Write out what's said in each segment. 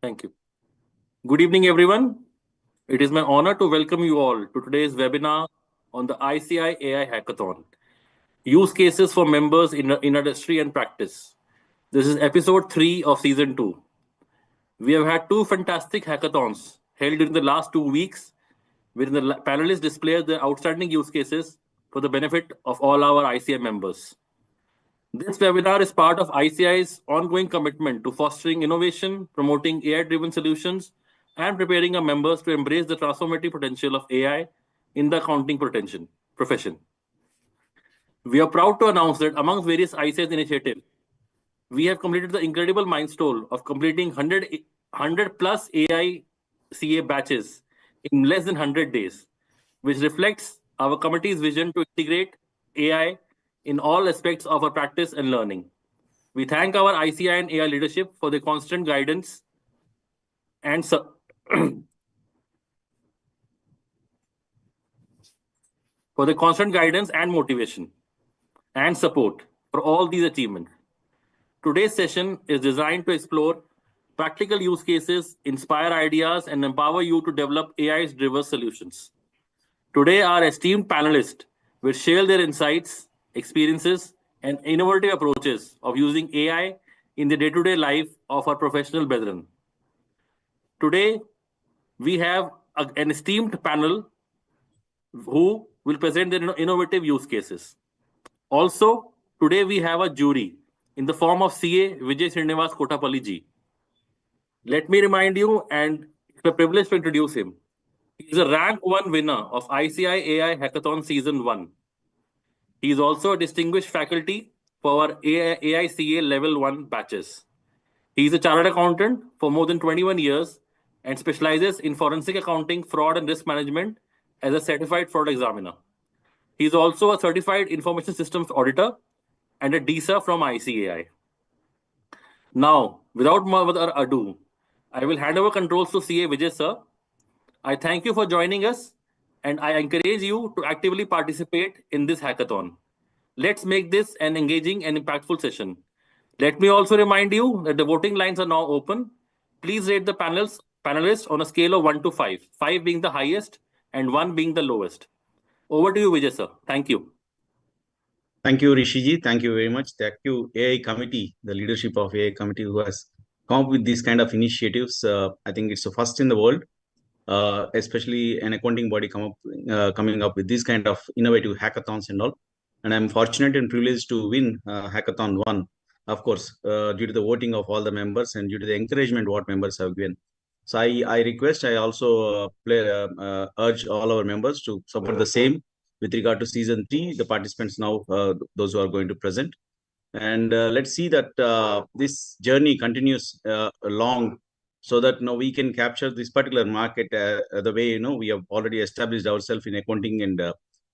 Thank you. Good evening, everyone. It is my honor to welcome you all to today's webinar on the ICAI AI Hackathon, use cases for members in industry and practice. This is episode 3 of season 2. We have had two fantastic hackathons held during the last 2 weeks, wherein the panelists displayed their outstanding use cases for the benefit of all our ICAI members. This webinar is part of ICAI's ongoing commitment to fostering innovation, promoting AI-driven solutions, and preparing our members to embrace the transformative potential of AI in the accounting profession. We are proud to announce that among various ICAI's initiatives, we have completed the incredible milestone of completing 100 plus AI CA batches in less than 100 days, which reflects our committee's vision to integrate AI in all aspects of our practice and learning. We thank our ICAI and AI leadership for their constant guidance and for the constant guidance and motivation and support for all these achievements. Today's session is designed to explore practical use cases, inspire ideas, and empower you to develop AI-driven solutions. Today, our esteemed panelists will share their insights, experiences, and innovative approaches of using AI in the day-to-day life of our professional brethren. Today, we have an esteemed panel who will present their innovative use cases. Also, today we have a jury in the form of CA Vijay Srinivas Kotapalli ji. Let me remind you, and it's a privilege to introduce him. He is a rank 1 winner of ICAI AI Hackathon Season 1. He is also a distinguished faculty for our AICA Level 1 batches. He is a chartered accountant for more than 21 years and specializes in forensic accounting, fraud, and risk management as a certified fraud examiner. He is also a certified information systems auditor and a DISA from ICAI. Now, without further ado, I will hand over controls to CA Vijay sir. I thank you for joining us, and I encourage you to actively participate in this hackathon. Let's make this an engaging and impactful session. Let me also remind you that the voting lines are now open. Please rate the panelists on a scale of 1 to 5, 5 being the highest and 1 being the lowest. Over to you, Vijay sir. Thank you. Thank you, Rishiji. Thank you very much. Thank you, AI committee, the leadership of AI committee who has come up with these kind of initiatives. I think it's the first in the world, especially an accounting body coming up with this kind of innovative hackathons and all. And I'm fortunate and privileged to win Hackathon 1, of course, due to the voting of all the members and due to the encouragement what members have given. So I also urge all our members to support the same with regard to season 3, the participants now, those who are going to present. And let's see that this journey continues long so that we can capture this particular market the way we have already established ourselves in accounting and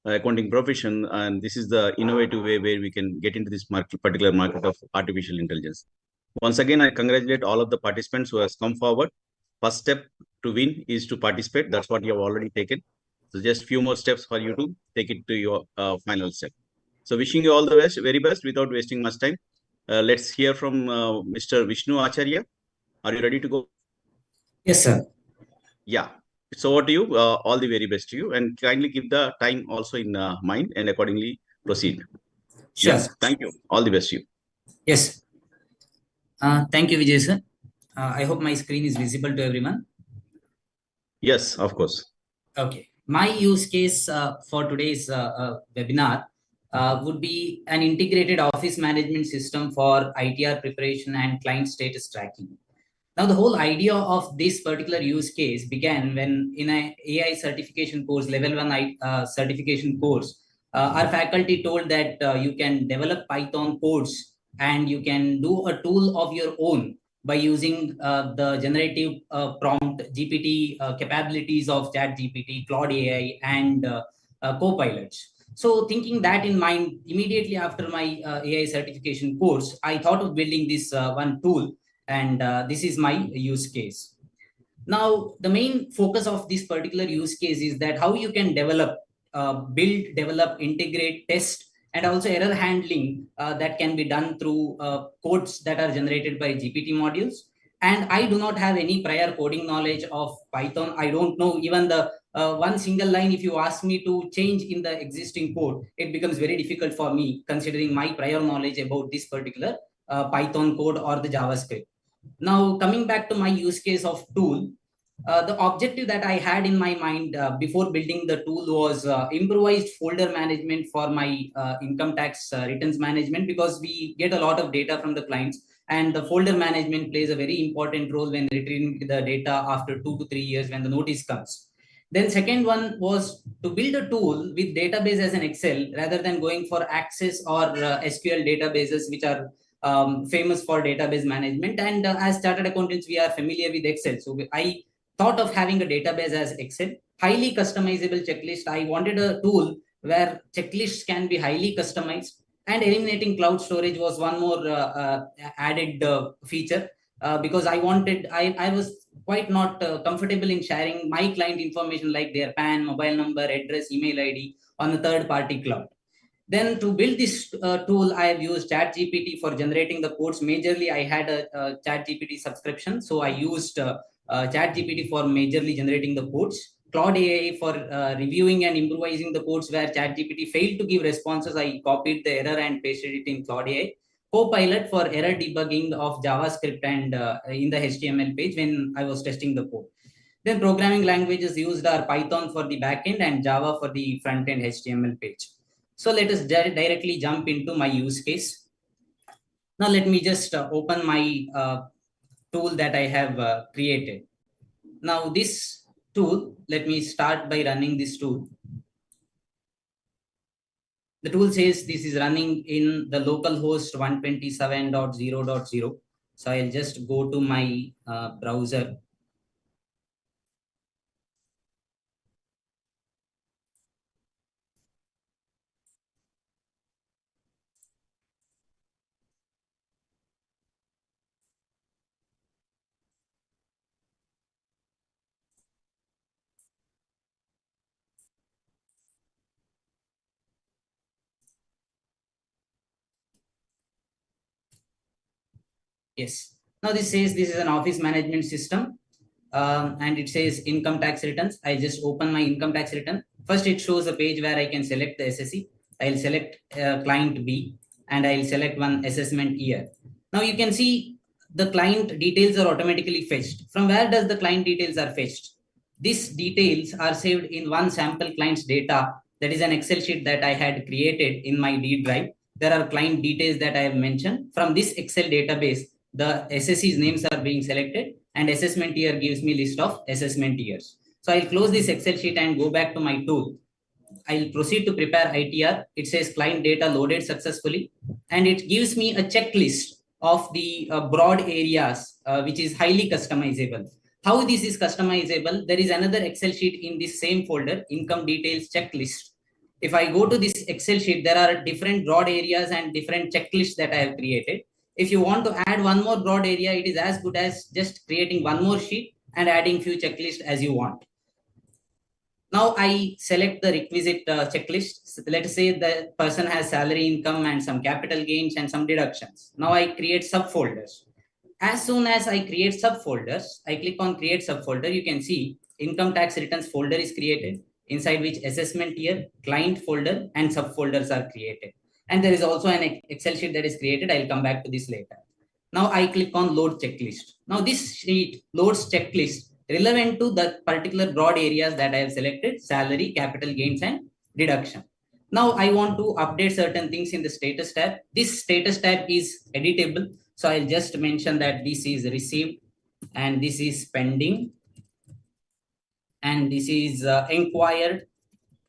accounting profession, and this is the innovative way where we can get into this particular market of artificial intelligence. Once again, I congratulate all of the participants who has come forward. First step to win is to participate. That's what you have already taken. So just few more steps for you to take it to your final step. So wishing you all the best, very best, without wasting much time. Let's hear from Mr. Vishnu Acharya. Are you ready to go? Yes, sir. Yeah. So over to you. All the very best to you, and kindly keep the time also in mind and accordingly proceed. Sure. Yes. Thank you. All the best to you. Yes. Thank you, Vijay sir. I hope my screen is visible to everyone. Yes, of course. Okay. My use case for today's webinar would be an integrated office management system for ITR preparation and client status tracking. Now, the whole idea of this particular use case began when in an AI certification course, level 1 certification course, our faculty told that you can develop Python codes and you can do a tool of your own by using the generative prompt GPT capabilities of ChatGPT, Claude AI, and Copilots. So thinking that in mind, immediately after my AI certification course, I thought of building this one tool, and this is my use case. Now, the main focus of this particular use case is that how you can develop, build, develop, integrate, test, and also error handling that can be done through codes that are generated by GPT modules. And I do not have any prior coding knowledge of Python. I don't know even the one single line. If you ask me to change in the existing code, it becomes very difficult for me considering my prior knowledge about this particular Python code or the JavaScript. Now, coming back to my use case of tool, the objective that I had in my mind before building the tool was improvised folder management for my income tax returns management, because we get a lot of data from the clients, and the folder management plays a very important role when retrieving the data after 2 to 3 years when the notice comes. Then second one was to build a tool with database as an Excel rather than going for Access or SQL databases, which are famous for database management. And as chartered accountants, we are familiar with Excel. So I thought of having a database as Excel, highly customizable checklist. I wanted a tool where checklists can be highly customized, and eliminating cloud storage was one more added feature, because I was quite not comfortable in sharing my client information like their PAN, mobile number, address, email ID on a third party cloud. Then to build this tool, I have used ChatGPT for generating the codes. Majorly, I had a ChatGPT subscription, so I used ChatGPT for majorly generating the codes. Claude AI for reviewing and improvising the codes where ChatGPT failed to give responses. I copied the error and pasted it in Claude AI. Copilot for error debugging of JavaScript and in the HTML page when I was testing the code. Then programming languages used are Python for the backend and Java for the front end HTML page. So let us directly jump into my use case. Now let me just open my tool that I have created. Now this tool, let me start by running this tool. The tool says this is running in the local host 127.0.0. So I'll just go to my browser. Yes. Now this says this is an office management system, and it says income tax returns. I just open my income tax return. First, it shows a page where I can select the SSE. I'll select client B, and I'll select one assessment year. Now you can see the client details are automatically fetched. From where does the client details are fetched? These details are saved in one sample client's data. That is an Excel sheet that I had created in my D drive. There are client details that I have mentioned. From this Excel database, the SSE's names are being selected, and assessment year gives me list of assessment years. So I'll close this Excel sheet and go back to my tool. I'll proceed to prepare ITR. It says client data loaded successfully, and it gives me a checklist of the broad areas, which is highly customizable. How this is customizable? There is another Excel sheet in this same folder, income details checklist. If I go to this Excel sheet, there are different broad areas and different checklists that I have created. If you want to add one more broad area, it is as good as just creating one more sheet and adding few checklists as you want. Now I select the requisite checklist. So let's say the person has salary, income, and some capital gains and some deductions. Now I create subfolders. As soon as I create subfolders, I click on create subfolder. You can see income tax returns folder is created, inside which assessment year, client folder, and subfolders are created. And there is also an Excel sheet that is created. I'll come back to this later. Now I click on load checklist. Now this sheet loads checklist relevant to the particular broad areas that I have selected: salary, capital gains, and deduction. Now I want to update certain things in the status tab. This status tab is editable. So I'll just mention that this is received, and this is pending, and this is inquired.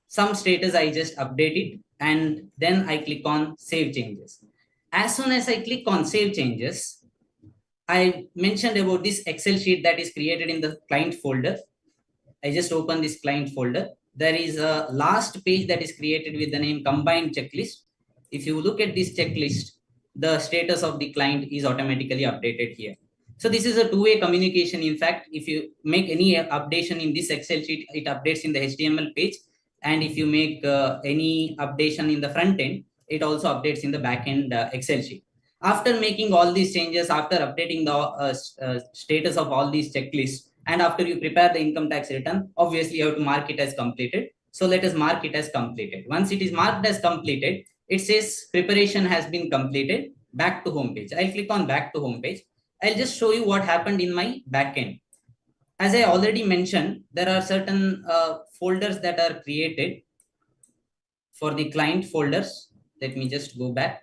Some status I just update it, and then I click on save changes. As soon as I click on save changes, I mentioned about this Excel sheet that is created in the client folder. I just open this client folder. There is a last page that is created with the name combined checklist. If you look at this checklist, the status of the client is automatically updated here. So this is a two-way communication. In fact, if you make any updation in this Excel sheet, it updates in the HTML page. And if you make any updation in the front end, it also updates in the backend Excel sheet. After making all these changes, after updating the status of all these checklists, and after you prepare the income tax return, obviously you have to mark it as completed. So let us mark it as completed. Once it is marked as completed, it says preparation has been completed. Back to home page. I'll click on back to home page. I'll just show you what happened in my backend. As I already mentioned, there are certain folders that are created for the client folders. Let me just go back.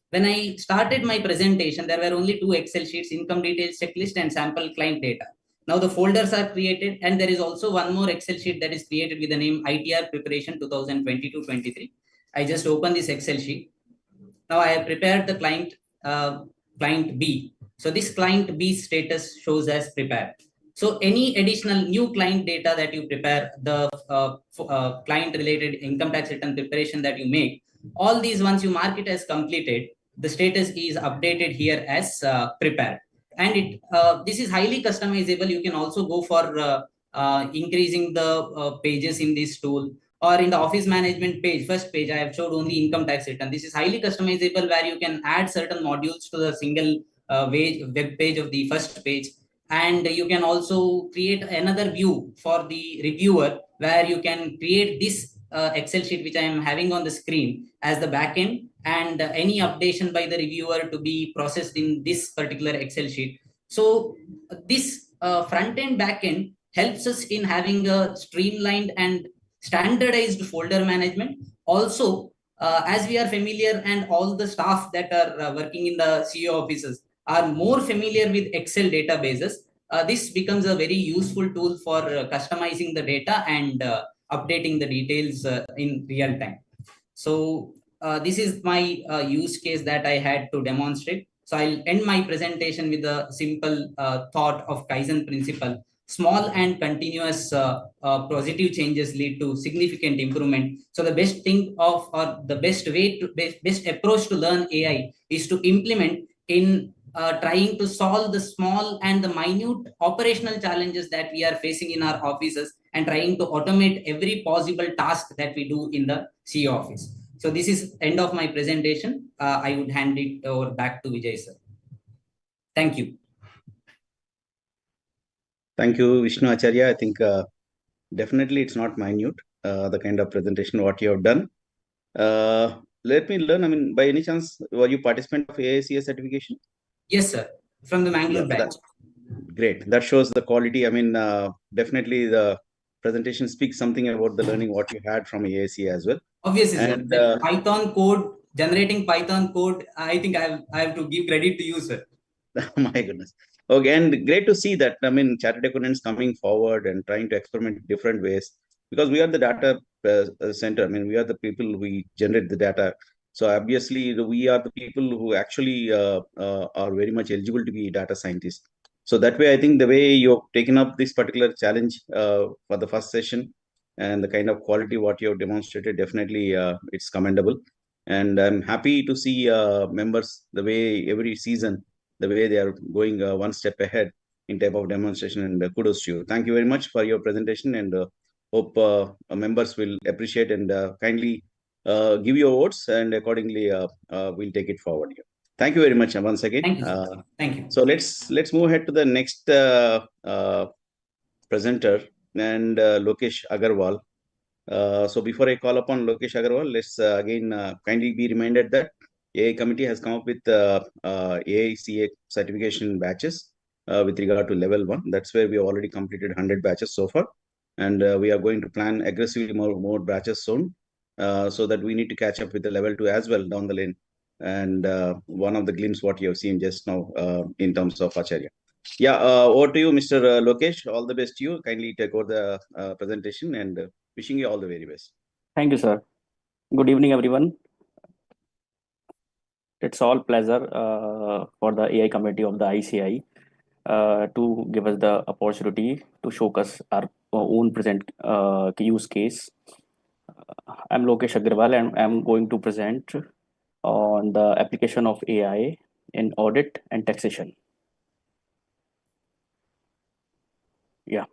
When I started my presentation, there were only 2 Excel sheets, income details checklist and sample client data. Now the folders are created, and there is also one more Excel sheet that is created with the name ITR preparation 2022-23. I just open this Excel sheet. Now I have prepared the client B. So this client B status shows as prepared. So any additional new client data that you prepare, the client related income tax return preparation that you make, all these once you mark it as completed, the status is updated here as prepared. And this is highly customizable. You can also go for increasing the pages in this tool, or in the office management page, first page, I have showed only income tax return. This is highly customizable, where you can add certain modules to the single web page of the first page. And you can also create another view for the reviewer, where you can create this Excel sheet, which I am having on the screen, as the backend, and any updation by the reviewer to be processed in this particular Excel sheet. So this front-end backend helps us in having a streamlined and standardized folder management. Also, as we are familiar, and all the staff that are working in the CEO offices are more familiar with Excel databases, this becomes a very useful tool for customizing the data and updating the details in real time. So this is my use case that I had to demonstrate. So I'll end my presentation with a simple thought of Kaizen principle. Small and continuous positive changes lead to significant improvement. So the best thing of, or the best way to, best approach to learn AI is to implement in trying to solve the small and the minute operational challenges that we are facing in our offices, and trying to automate every possible task that we do in the CEO office. So this is end of my presentation. I would hand it over back to Vijay sir. Thank you. Thank you, Vishnu Acharya. I think definitely it's not minute, the kind of presentation what you have done. Let me learn, I mean, by any chance, were you participant of AICA certification? Yes, sir. From the Mangalore branch. Great. That shows the quality. I mean, definitely the presentation speaks something about the learning what you had from AICA as well. Obviously, and, sir. The Python code, generating Python code, I think I have to give credit to you, sir. My goodness. Okay, and great to see that, I mean, chartered accountants coming forward and trying to experiment different ways, because we are the data center. I mean, we are the people who generate the data. So obviously, we are the people who actually are very much eligible to be data scientists. So that way, I think the way you've taken up this particular challenge for the first session, and the kind of quality what you have demonstrated, definitely it's commendable. And I'm happy to see members the way every season, the way they are going one step ahead in type of demonstration, and kudos to you. Thank you very much for your presentation, and hope members will appreciate and kindly give your votes, and accordingly we'll take it forward here. Thank you very much once again. Thank you. Thank you. So let's move ahead to the next presenter, and Lokesh Agarwal. So before I call upon Lokesh Agarwal, let's again kindly be reminded that AI committee has come up with AICA certification batches with regard to level 1. That's where we have already completed 100 batches so far. And we are going to plan aggressively more batches soon, so that we need to catch up with the level 2 as well down the lane. And one of the glimpses what you have seen just now in terms of Acharya. Yeah, over to you, Mr. Lokesh. All the best to you. Kindly take over the presentation, and wishing you all the very best. Thank you, sir. Good evening, everyone. It's all pleasure for the AI committee of the ICAI to give us the opportunity to showcase our own present use case. I'm Lokesh Agarwal, and I'm going to present on the application of AI in audit and taxation. Yeah.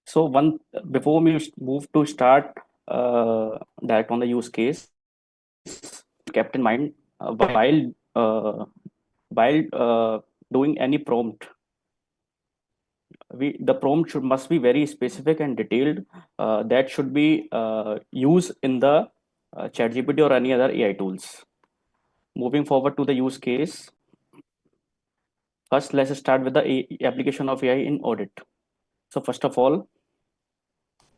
So before we move to start direct on the use case, kept in mind while while doing any prompt, the prompt must be very specific and detailed. That should be used in the ChatGPT or any other AI tools. Moving forward to the use case. First, let's start with the application of AI in audit. So first of all,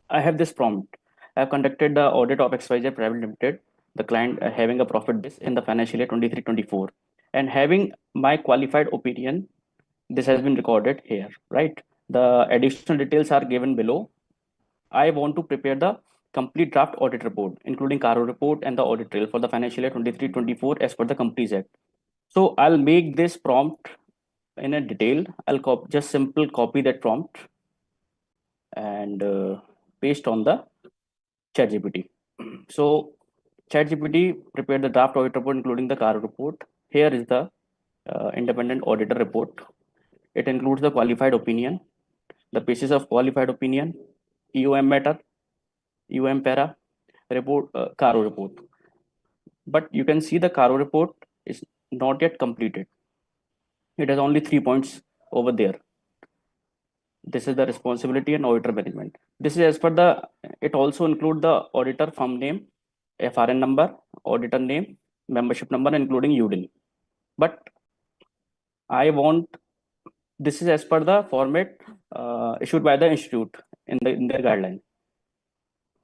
I have this prompt. I have conducted the audit of XYZ Private Limited, the client having a profit base in the financial year 23-24, and having my qualified opinion. This has been recorded here, right? The additional details are given below. I want to prepare the complete draft audit report, including Caro report and the audit trail for the financial year 23-24 as per the Companies Act. So I'll make this prompt in a detail. I'll just simple copy that prompt and paste on the ChatGPT. So ChatGPT prepared the draft audit report, including the Caro report. Here is the independent auditor report. It includes the qualified opinion, the basis of qualified opinion, EOM matter, EOM para, report, Caro report. But you can see the Caro report is not yet completed. It has only 3 points over there. This is the responsibility and auditor management. This is as per the, it also include the auditor firm name, FRN number, auditor name, membership number, including UDIN. But I want, this is as per the format issued by the institute in their guideline.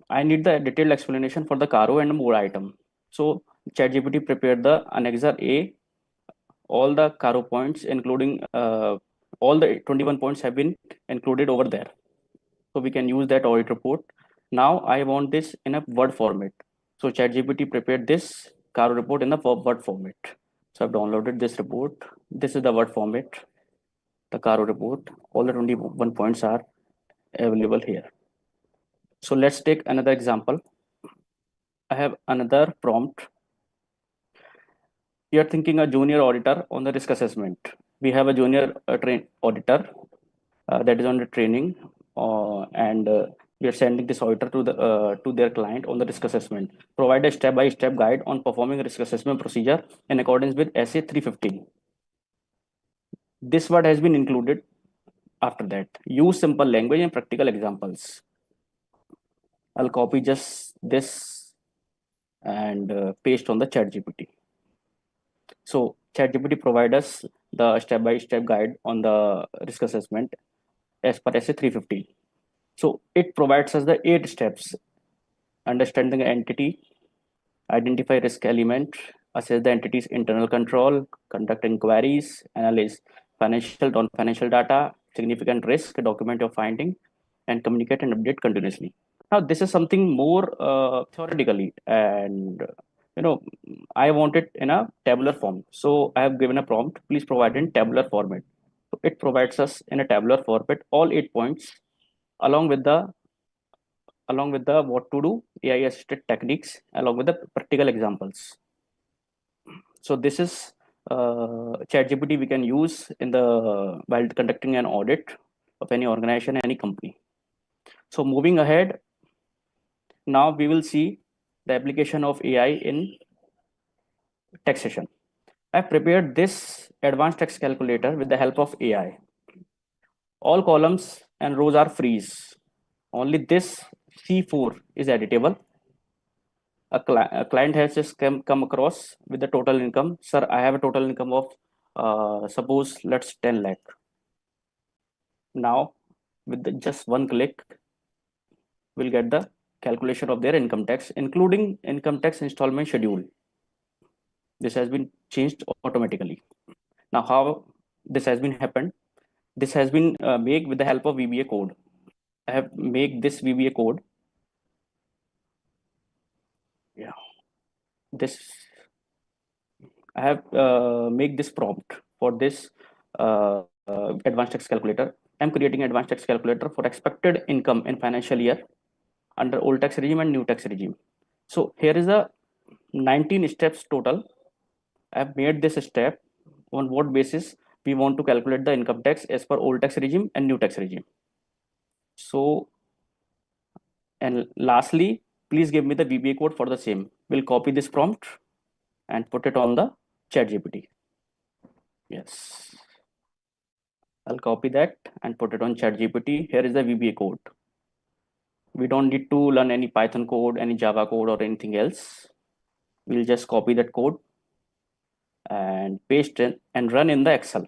I need the detailed explanation for the Caro and more item. So ChatGPT prepared the annexer A. All the Caro points, including all the 21 points have been included over there. So we can use that audit report. Now I want this in a Word format. So ChatGPT prepared this Caro report in the Word format. So I've downloaded this report. This is the Word format, the Caro report. All the 21 points are available here. So let's take another example. I have another prompt. You're thinking a junior auditor on the risk assessment. We have a junior auditor that is on the training, and we are sending this auditor to their client on the risk assessment. Provide a step-by-step guide on performing risk assessment procedure in accordance with SA 315. This word has been included after that. Use simple language and practical examples. I'll copy just this and paste on the ChatGPT. So ChatGPT provides us the step-by-step guide on the risk assessment as per SA 350. So it provides us the 8 steps: understanding the entity, identify risk element, assess the entity's internal control, conduct inquiries, analyze financial, non-financial data, significant risk, document your finding, and communicate and update continuously. Now, this is something more theoretically, and I want it in a tabular form. So I have given a prompt, please provide in tabular format. So it provides us in a tabular format all 8 points along with the what to do, AI assisted techniques, along with the practical examples. So this is ChatGPT we can use in the while conducting an audit of any organization, any company. So moving ahead, now we will see the application of AI in taxation. I prepared this advanced tax calculator with the help of AI. All columns and rows are freeze. Only this C4 is editable. A client has just come across with the total income. Sir, I have a total income of suppose let's 10 lakh. Now with just one click, we'll get the calculation of their income tax, including income tax installment schedule. This has been changed automatically. Now how this has been happened? This has been made with the help of VBA code. I have made this VBA code. Yeah, this I have made this prompt for this advanced tax calculator. I'm creating advanced tax calculator for expected income in financial year under old tax regime and new tax regime. So here is a 19 steps total. I've made this step on what basis we want to calculate the income tax as per old tax regime and new tax regime. So, and lastly, please give me the VBA code for the same. We'll copy this prompt and put it on the ChatGPT. Yes. I'll copy that and put it on ChatGPT. Here is the VBA code. We don't need to learn any Python code, any Java code, or anything else. We'll just copy that code and paste it and run in the Excel.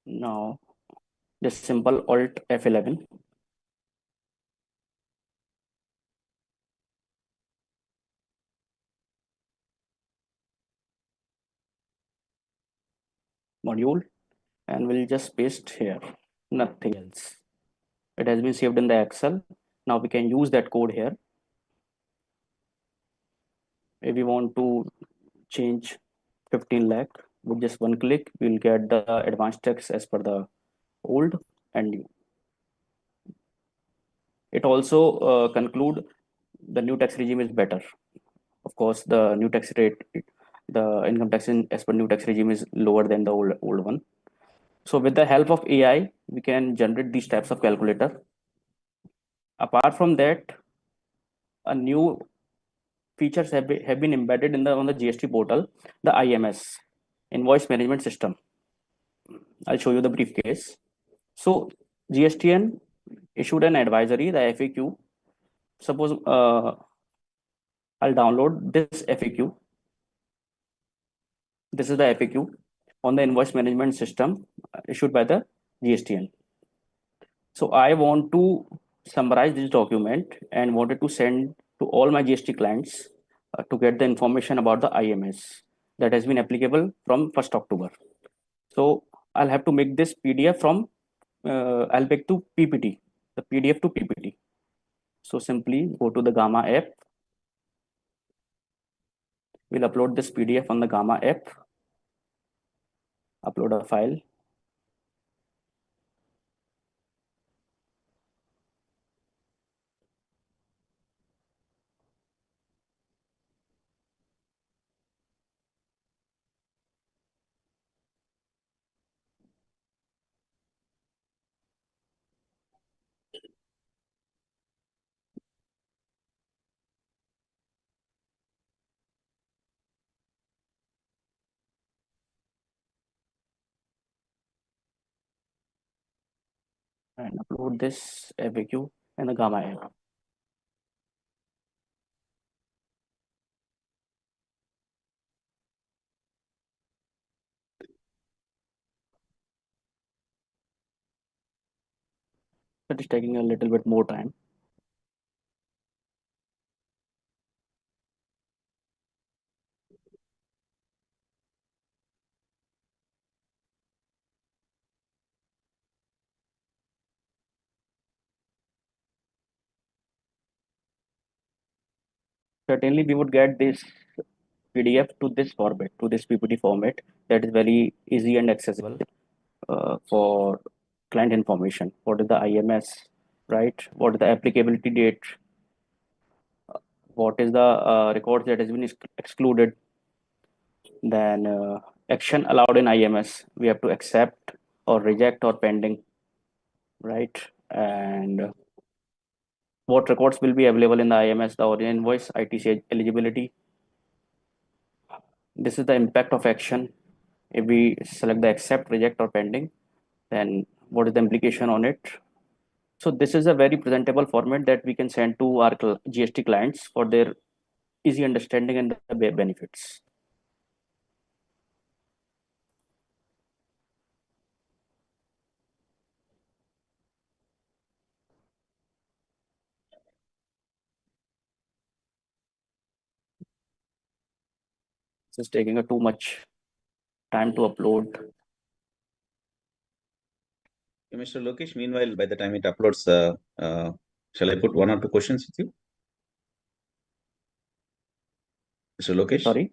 Now, just simple Alt F11. Module, and we'll just paste here, nothing else. It has been saved in the Excel. Now we can use that code here. If we want to change 15 lakh with just one click, we'll get the advanced tax as per the old and new. It also conclude the new tax regime is better. Of course, the new tax rate, the income tax as per new tax regime is lower than the old one. So with the help of AI, we can generate these types of calculator. Apart from that, a new features have been embedded in on the GST portal, the IMS, Invoice Management System. I'll show you the brief case. So GSTN issued an advisory, the FAQ. Suppose I'll download this FAQ. This is the FAQ on the invoice management system issued by the GSTN. So I want to summarize this document and wanted to send to all my GST clients to get the information about the IMS that has been applicable from 1st October. So I'll have to make this PDF from, I'll make to PPT, the PDF to PPT. So simply go to the Gamma app. We'll upload this PDF on the Gamma app. Upload a file. And upload this FAQ in the Gamma app. It is taking a little bit more time. Certainly, we would get this PDF to this format, to this PPT format that is very easy and accessible for client information. What is the IMS, right? What is the applicability date? What is the records that has been excluded? Then action allowed in IMS. We have to accept or reject or pending, right? And what records will be available in the IMS, the origin invoice, ITC eligibility. This is the impact of action. If we select the accept, reject, or pending, then what is the implication on it? So this is a very presentable format that we can send to our GST clients for their easy understanding and the benefits. This is taking a too much time to upload. Mr. Lokesh, meanwhile, by the time it uploads, shall I put one or two questions with you? Mr. Lokesh? Sorry?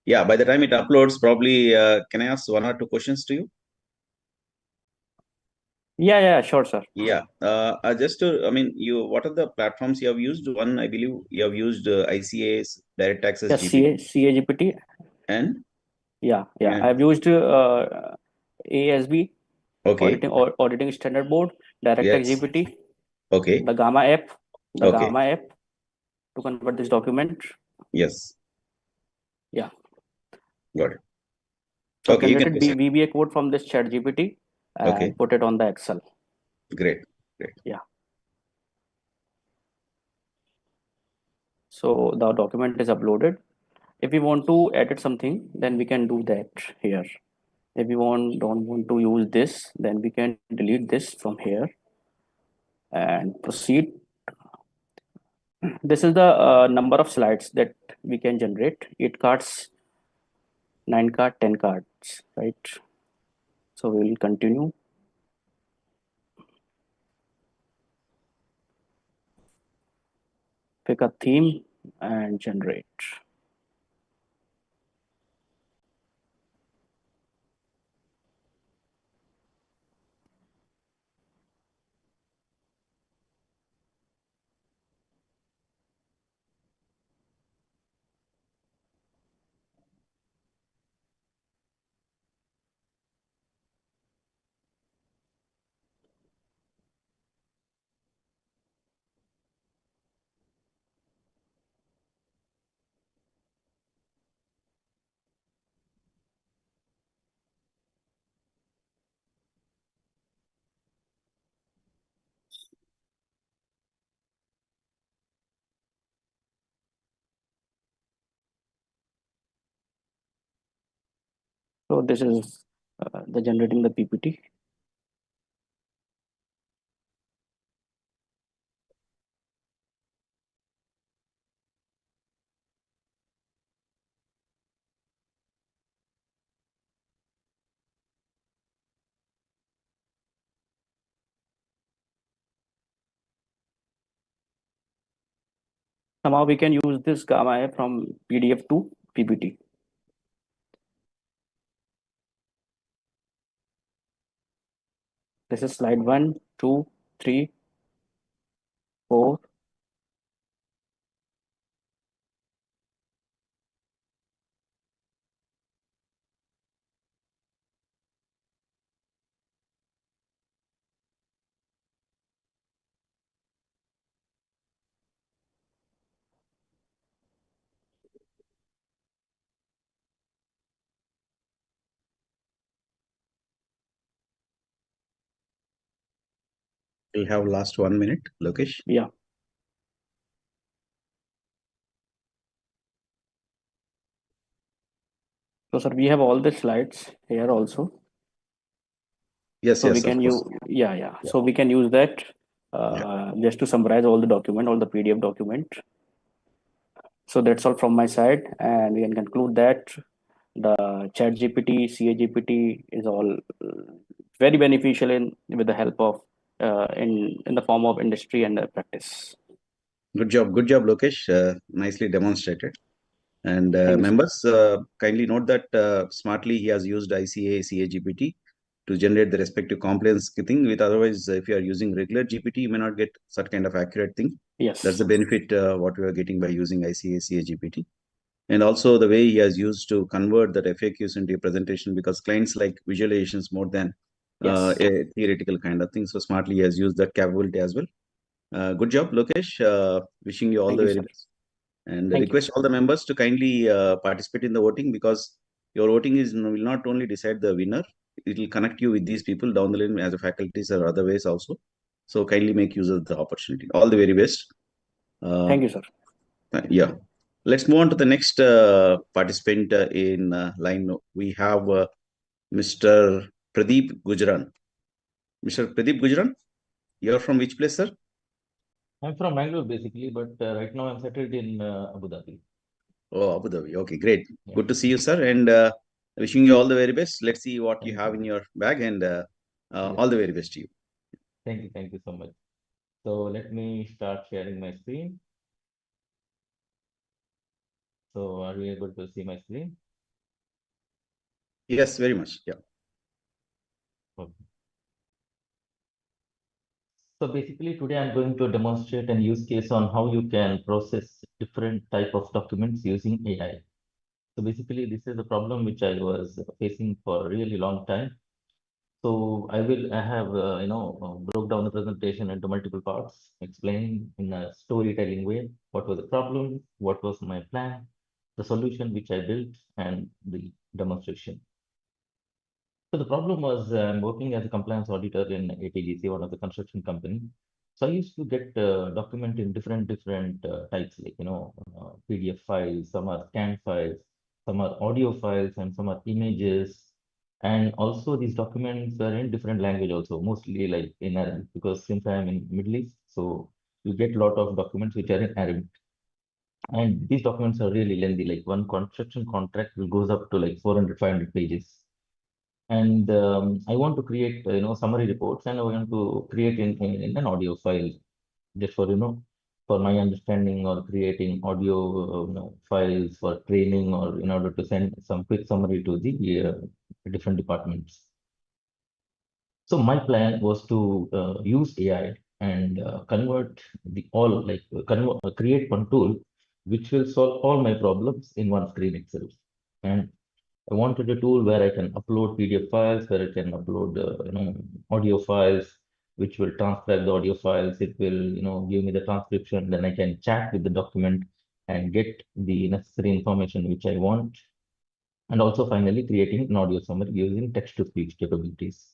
Yeah, by the time it uploads, probably, can I ask one or two questions to you? Yeah, sure, sir. Yeah, just to, I mean, what are the platforms you have used? One, I believe you have used ICAI's Direct Access Yes, GPT. CAGPT. And? Yeah. And I've used ASB, okay. Auditing Standard Board, DirectX Yes. GPT, Okay. the Gamma app, Okay. to convert this document. Yes. Yeah. Got it. So Okay, you can generated proceed. VBA code from this chat GPT and Okay, put it on the Excel. great. Yeah. So the document is uploaded. If we want to edit something, then we can do that here. If we don't want to use this, then we can delete this from here and proceed. This is the number of slides that we can generate: 8 cards, 9 card, 10 cards, right? So we will continue. Pick a theme and generate. So this is the generating the PPT. Somehow we can use this gamma from PDF to PPT. This is slide 1, 2, 3, 4. We'll have last 1 minute, Lokesh. Yeah. So sir, we have all the slides here also. Yes, So we yes, of can use, course. yeah. So we can use that just to summarize all the document, all the PDF document. So that's all from my side, and we can conclude that the chat GPT, CA GPT is all very beneficial with the help of in the form of industry and practice. Good job, Lokesh. Nicely demonstrated. And Thank you, sir. members, kindly note that smartly he has used ICAI CAGPT to generate the respective compliance thing. With otherwise, if you are using regular GPT, you may not get such kind of accurate thing. Yes. That's the benefit what we are getting by using ICAI CAGPT. And also the way he has used to convert that FAQs into a presentation, because clients like visualizations more than Yes. a theoretical kind of thing. So smartly he has used that capability as well. Good job, Lokesh. Wishing you all Thank the you, very sir. best. And Thank you. request all the members to kindly participate in the voting, because your voting will not only decide the winner, it will connect you with these people down the line as a faculties or other ways also. So kindly make use of the opportunity. All the very best. Thank you, sir. Yeah. Let's move on to the next participant in line. We have Mr. Pradeep Gujran. Mr. Pradeep Gujran, you're from which place, sir? I'm from Bangalore basically, but right now I'm settled in Abu Dhabi. Oh, Abu Dhabi. Okay, great. Yeah. Good to see you, sir. And wishing you all the very best. Let's see what you Thank have you. in your bag, and Yeah. all the very best to you. Thank you so much. So let me start sharing my screen. So are we able to see my screen? Yes, very much. Yeah. Okay. So basically today I'm going to demonstrate an use case on how you can process different type of documents using AI. So basically this is a problem which I was facing for a really long time. So I have broke down the presentation into multiple parts, explaining in a storytelling way what was the problem, what was my plan, the solution which I built, and the demonstration. So the problem was I'm working as a compliance auditor in ATGC, one of the construction company. So I used to get document in different types, like PDF files, some are scan files, some are audio files, and some are images. And also these documents are in different language also, mostly like in Arabic, because since I am in Middle East, so you get a lot of documents which are in Arabic. And these documents are really lengthy, like one construction contract will goes up to like 400, 500 pages. And I want to create summary reports, and I want to create in an audio file, just for for my understanding, or creating audio files for training, or in order to send some quick summary to the different departments. So my plan was to use AI and convert create one tool which will solve all my problems in one screen itself. And I wanted a tool where I can upload PDF files, where I can upload audio files, which will transcribe the audio files. It will give me the transcription. Then I can chat with the document and get the necessary information which I want. And also finally creating an audio summary using text-to-speech capabilities.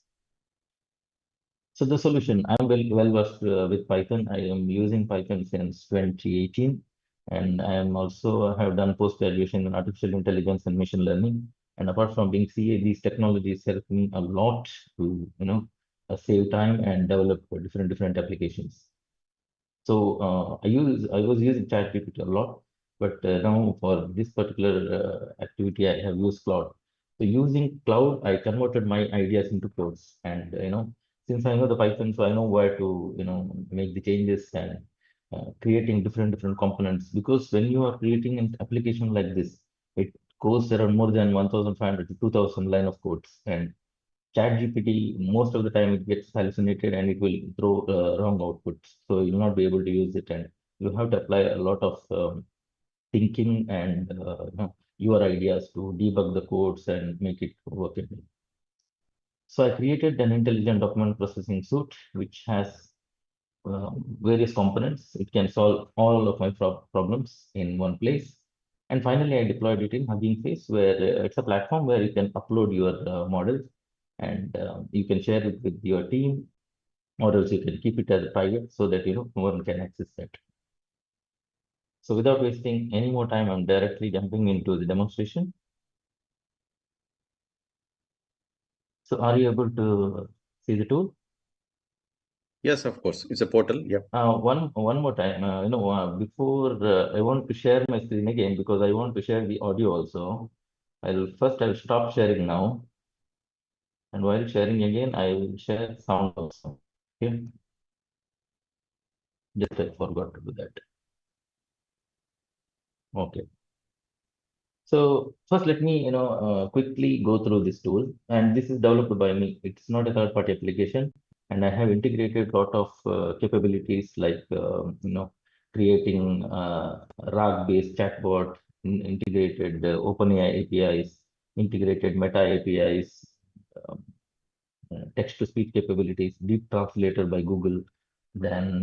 So the solution, I'm well versed with Python. I am using Python since 2018, and I am also have done post-graduation in artificial intelligence and machine learning. And apart from being CA, these technologies help me a lot to save time and develop different applications. So I was using ChatGPT a lot, but now for this particular activity, I have used Cloud. So using Cloud, I converted my ideas into codes, and since I know the Python, so I know where to make the changes, and creating different components. Because when you are creating an application like this, it goes around more than 1,500 to 2,000 line of codes, and ChatGPT, most of the time it gets hallucinated and it will throw wrong outputs. So you'll not be able to use it, and you have to apply a lot of thinking and your ideas to debug the codes and make it workable. So I created an intelligent document processing suite which has various components. It can solve all of my problems in one place. And finally, I deployed it in Hugging Face, where it's a platform where you can upload your models, and you can share it with your team, or else you can keep it as a private so that no one can access that. So without wasting any more time, I'm directly jumping into the demonstration. So are you able to see the tool? Yes, of course. It's a portal. Yeah. One more time, before I want to share my screen again, because I want to share the audio also. I'll stop sharing now, and while sharing again, I will share sound also. Okay, just I forgot to do that. Okay. So first, let me quickly go through this tool, and this is developed by me. It's not a third-party application, and I have integrated a lot of capabilities like creating RAG-based chatbot, integrated OpenAI APIs, integrated Meta APIs, um, text-to-speech capabilities, deep translator by Google, then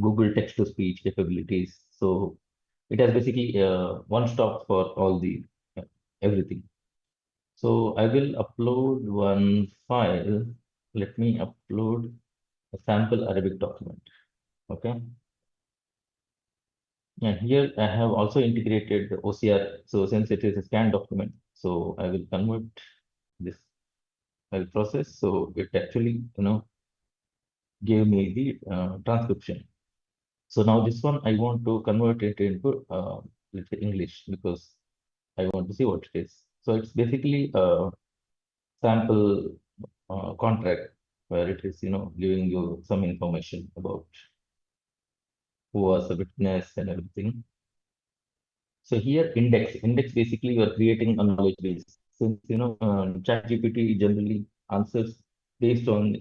Google text-to-speech capabilities. So it has basically one stop for all the everything. So I will upload one file. Let me upload a sample Arabic document. Okay. And here I have also integrated the OCR. So since it is a scan document, so I will convert this file process. So it actually, gave me the transcription. So now this one, I want to convert it into, let's say English, because I want to see what it is. So it's basically a sample contract where it is, giving you some information about who was a witness and everything. So here index basically you are creating a knowledge base. Since, ChatGPT generally answers based on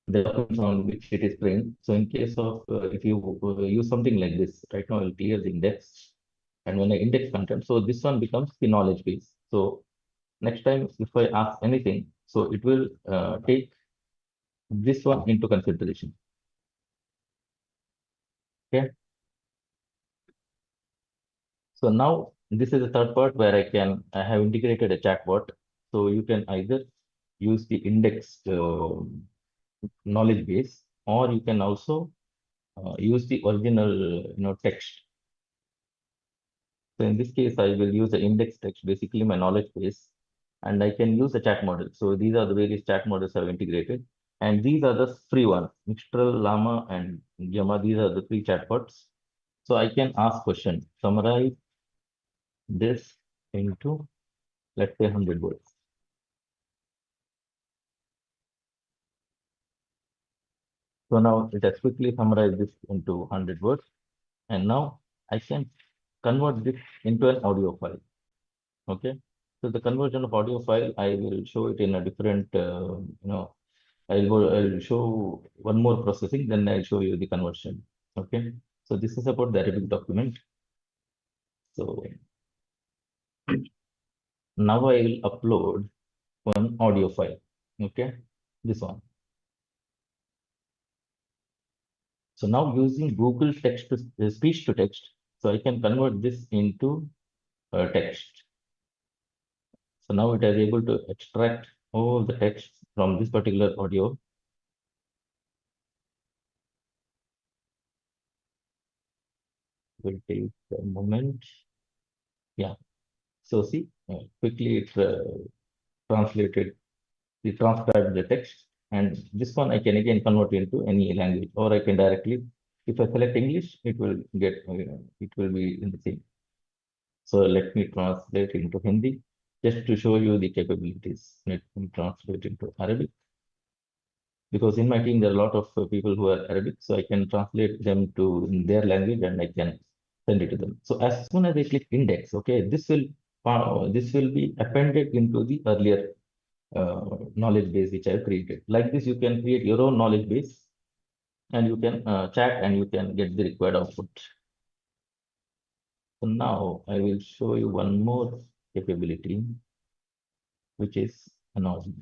the documents on which it is trained. So in case of, if you use something like this, right now I'll clear the index. And when I index content, so this one becomes the knowledge base. So next time, if I ask anything, so it will take this one into consideration. Okay. So now This is the third part where I have integrated a chatbot. So you can either use the indexed knowledge base, or you can also use the original text. So in this case, I will use the index text, basically my knowledge base, and I can use the chat model. So these are the various chat models I've integrated. And these are the free ones, Mistral, Llama, and Gamma. These are the free chatbots. So I can ask question, summarize this into, let's say, 100 words. So now it has quickly summarized this into 100 words. And now I can convert this into an audio file. Okay. So the conversion of audio file, I will show it in a different, I'll show one more processing, then I'll show you the conversion. Okay. So this is about the Arabic document. So now I will upload one audio file. Okay. This one. So now using Google text to speech to text, so I can convert this into text. So now it is able to extract all the text from this particular audio. Will take a moment. Yeah. So see, quickly it translated, it transcribed the text, and this one I can again convert into any language, or I can directly, if I select English, it will get, it will be in the same. So let me translate into Hindi just to show you the capabilities. Let me translate into Arabic, because in my team there are a lot of people who are Arabic, so I can translate them to in their language and I can send it to them. So as soon as I click index, okay, this will be appended into the earlier knowledge base which I've created. Like this, you can create your own knowledge base, and you can chat and you can get the required output. So now I will show you one more capability, which is an audit.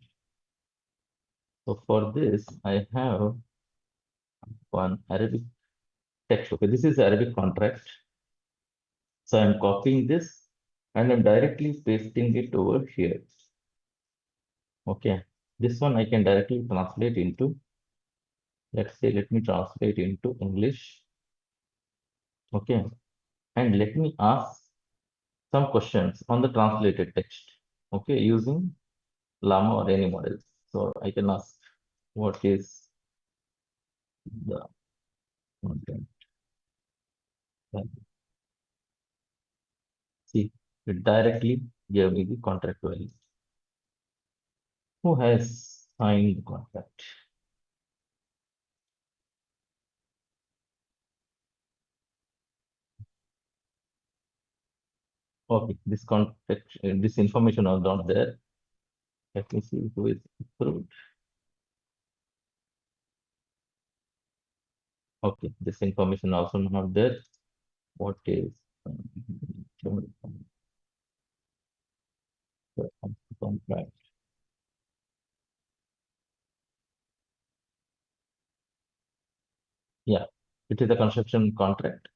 So for this, I have one Arabic text. Okay, this is Arabic contract. So I'm copying this and I'm directly pasting it over here. Okay, this one I can directly translate into, let's say, let me translate into English. Okay, and let me ask some questions on the translated text. Okay, using Llama or any model. So I can ask, what is the content? See, it directly gave me the contract value. Who has signed the contract? Okay, this contract, this information was not there. Let me see who is approved. Okay, this information also not there. What is contract? Yeah, it is a construction contract.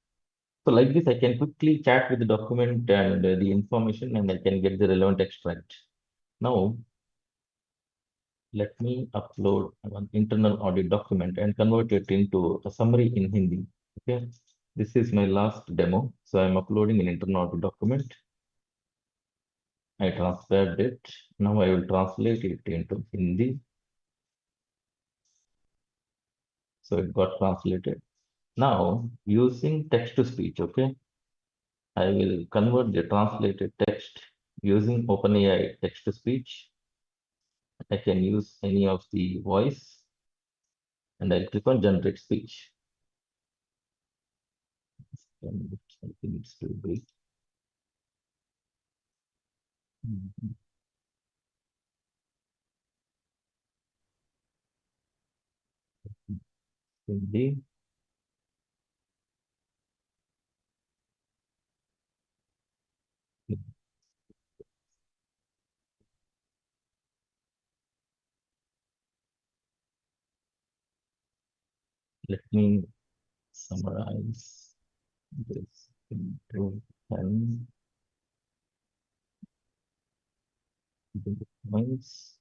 So like this, I can quickly chat with the document and the information, and I can get the relevant extract. Now, let me upload an internal audit document and convert it into a summary in Hindi. Okay, this is my last demo. So I'm uploading an internal audit document. I transcribed it. Now I will translate it into Hindi. So it got translated. Now, using text to speech, okay, I will convert the translated text using OpenAI text to speech. I can use any of the voice, and I'll click on generate speech. I think it's too big. Hindi. Let me summarize this into 10 points.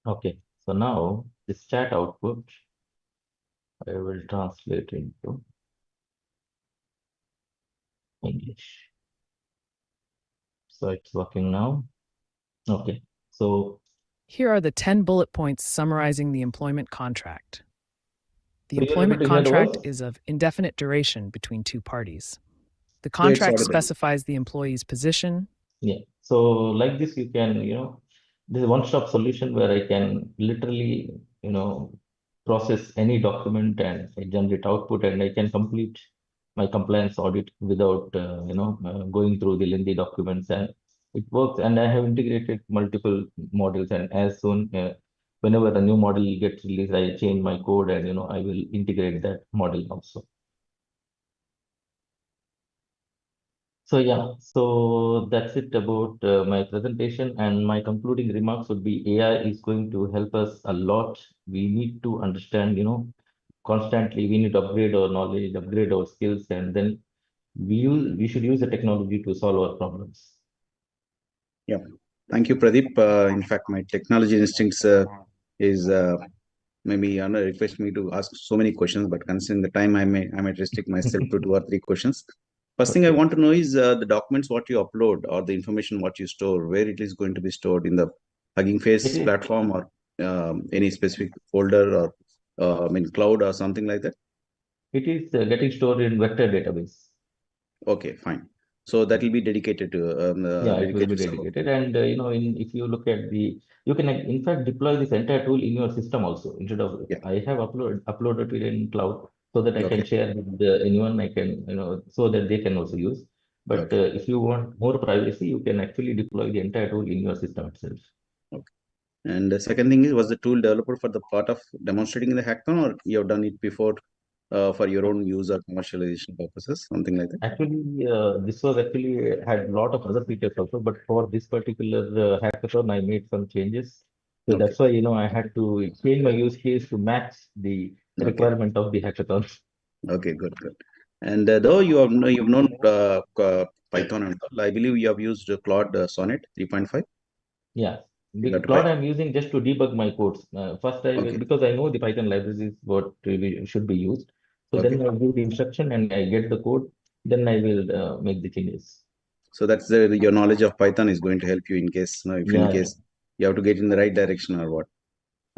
Okay, so now this chat output I will translate into English. So it's working now. Okay, so here are the 10 bullet points summarizing the employment contract. The so employment contract is of indefinite duration between two parties. The contract specifies the employee's position. Yeah, so like this, you can, this is one-stop solution where I can literally, process any document and I generate output, and I can complete my compliance audit without, going through the lengthy documents, and it works. And I have integrated multiple models, and as soon, whenever a new model gets released, I change my code, and, I will integrate that model also. So yeah, so that's it about my presentation, and my concluding remarks would be AI is going to help us a lot. We need to understand, constantly we need to upgrade our knowledge, upgrade our skills, and then we should use the technology to solve our problems. Yeah, thank you, Pradeep. In fact, my technology instincts is maybe request me to ask so many questions, but considering the time, I might restrict myself to 2 or 3 questions. First thing I want to know is the documents what you upload or the information what you store, where it is going to be stored in the Hugging Face platform or any specific folder or cloud or something like that. It is getting stored in vector database. Okay, fine. So that will be dedicated to yeah, it will be dedicated. And if you look at you can in fact deploy this entire tool in your system also. Instead of I have uploaded it in cloud so that I can share with anyone. I can so that they can also use. But if you want more privacy, you can actually deploy the entire tool in your system itself. Okay. And the second thing is, was the tool developed for the part of demonstrating in the hackathon, or you have done it before for your own use or commercialization purposes, something like that? Actually, this was actually had a lot of other features also, but for this particular hackathon, I made some changes. So that's why, I had to change my use case to match the requirement of the hackathon. Okay, good. And though you've known Python and all, I believe you have used Claude Sonnet 3.5. Yeah, Claude I'm using just to debug my codes. First, because I know the Python libraries is what should be used. So then I give the instruction and I get the code. Then I will make the changes. So that's your knowledge of Python is going to help you in case, if in case you have to get in the right direction or what.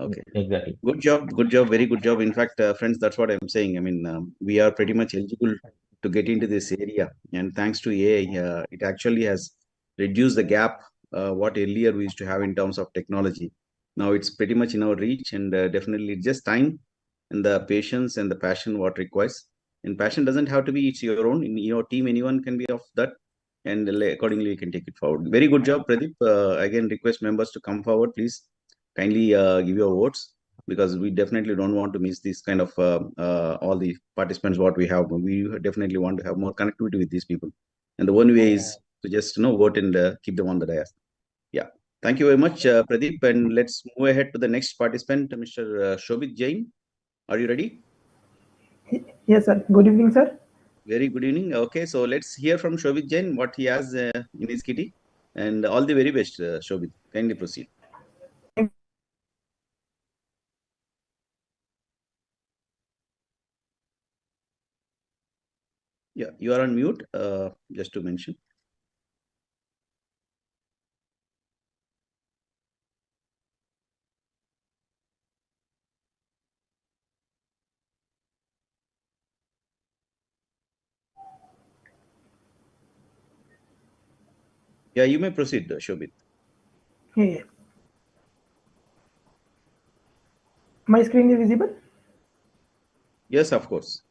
Okay. Exactly. Good job. Very good job. In fact, friends, that's what I'm saying. I mean, we are pretty much eligible to get into this area. And thanks to AI, it actually has reduced the gap what earlier we used to have in terms of technology. Now it's pretty much in our reach, and definitely just time and the patience and the passion what requires. And passion doesn't have to be it's your own. In your team, anyone can be of that. And accordingly, you can take it forward. Very good job, Pradeep. Again, request members to come forward, please. Kindly give your votes, because we definitely don't want to miss this kind of all the participants what we have. We definitely want to have more connectivity with these people, and the one way is to just vote and keep them on the dais. Yeah, thank you very much, Pradeep, and let's move ahead to the next participant, Mr. Shobit Jain. Are you ready? Yes, sir. Good evening, sir. Very good evening. Okay, so let's hear from Shobit Jain what he has in his kitty, and all the very best, Shobit. Kindly proceed. Yeah, you are on mute, just to mention. Yeah, you may proceed, Shobit. Yeah. My screen is visible? Yes, of course.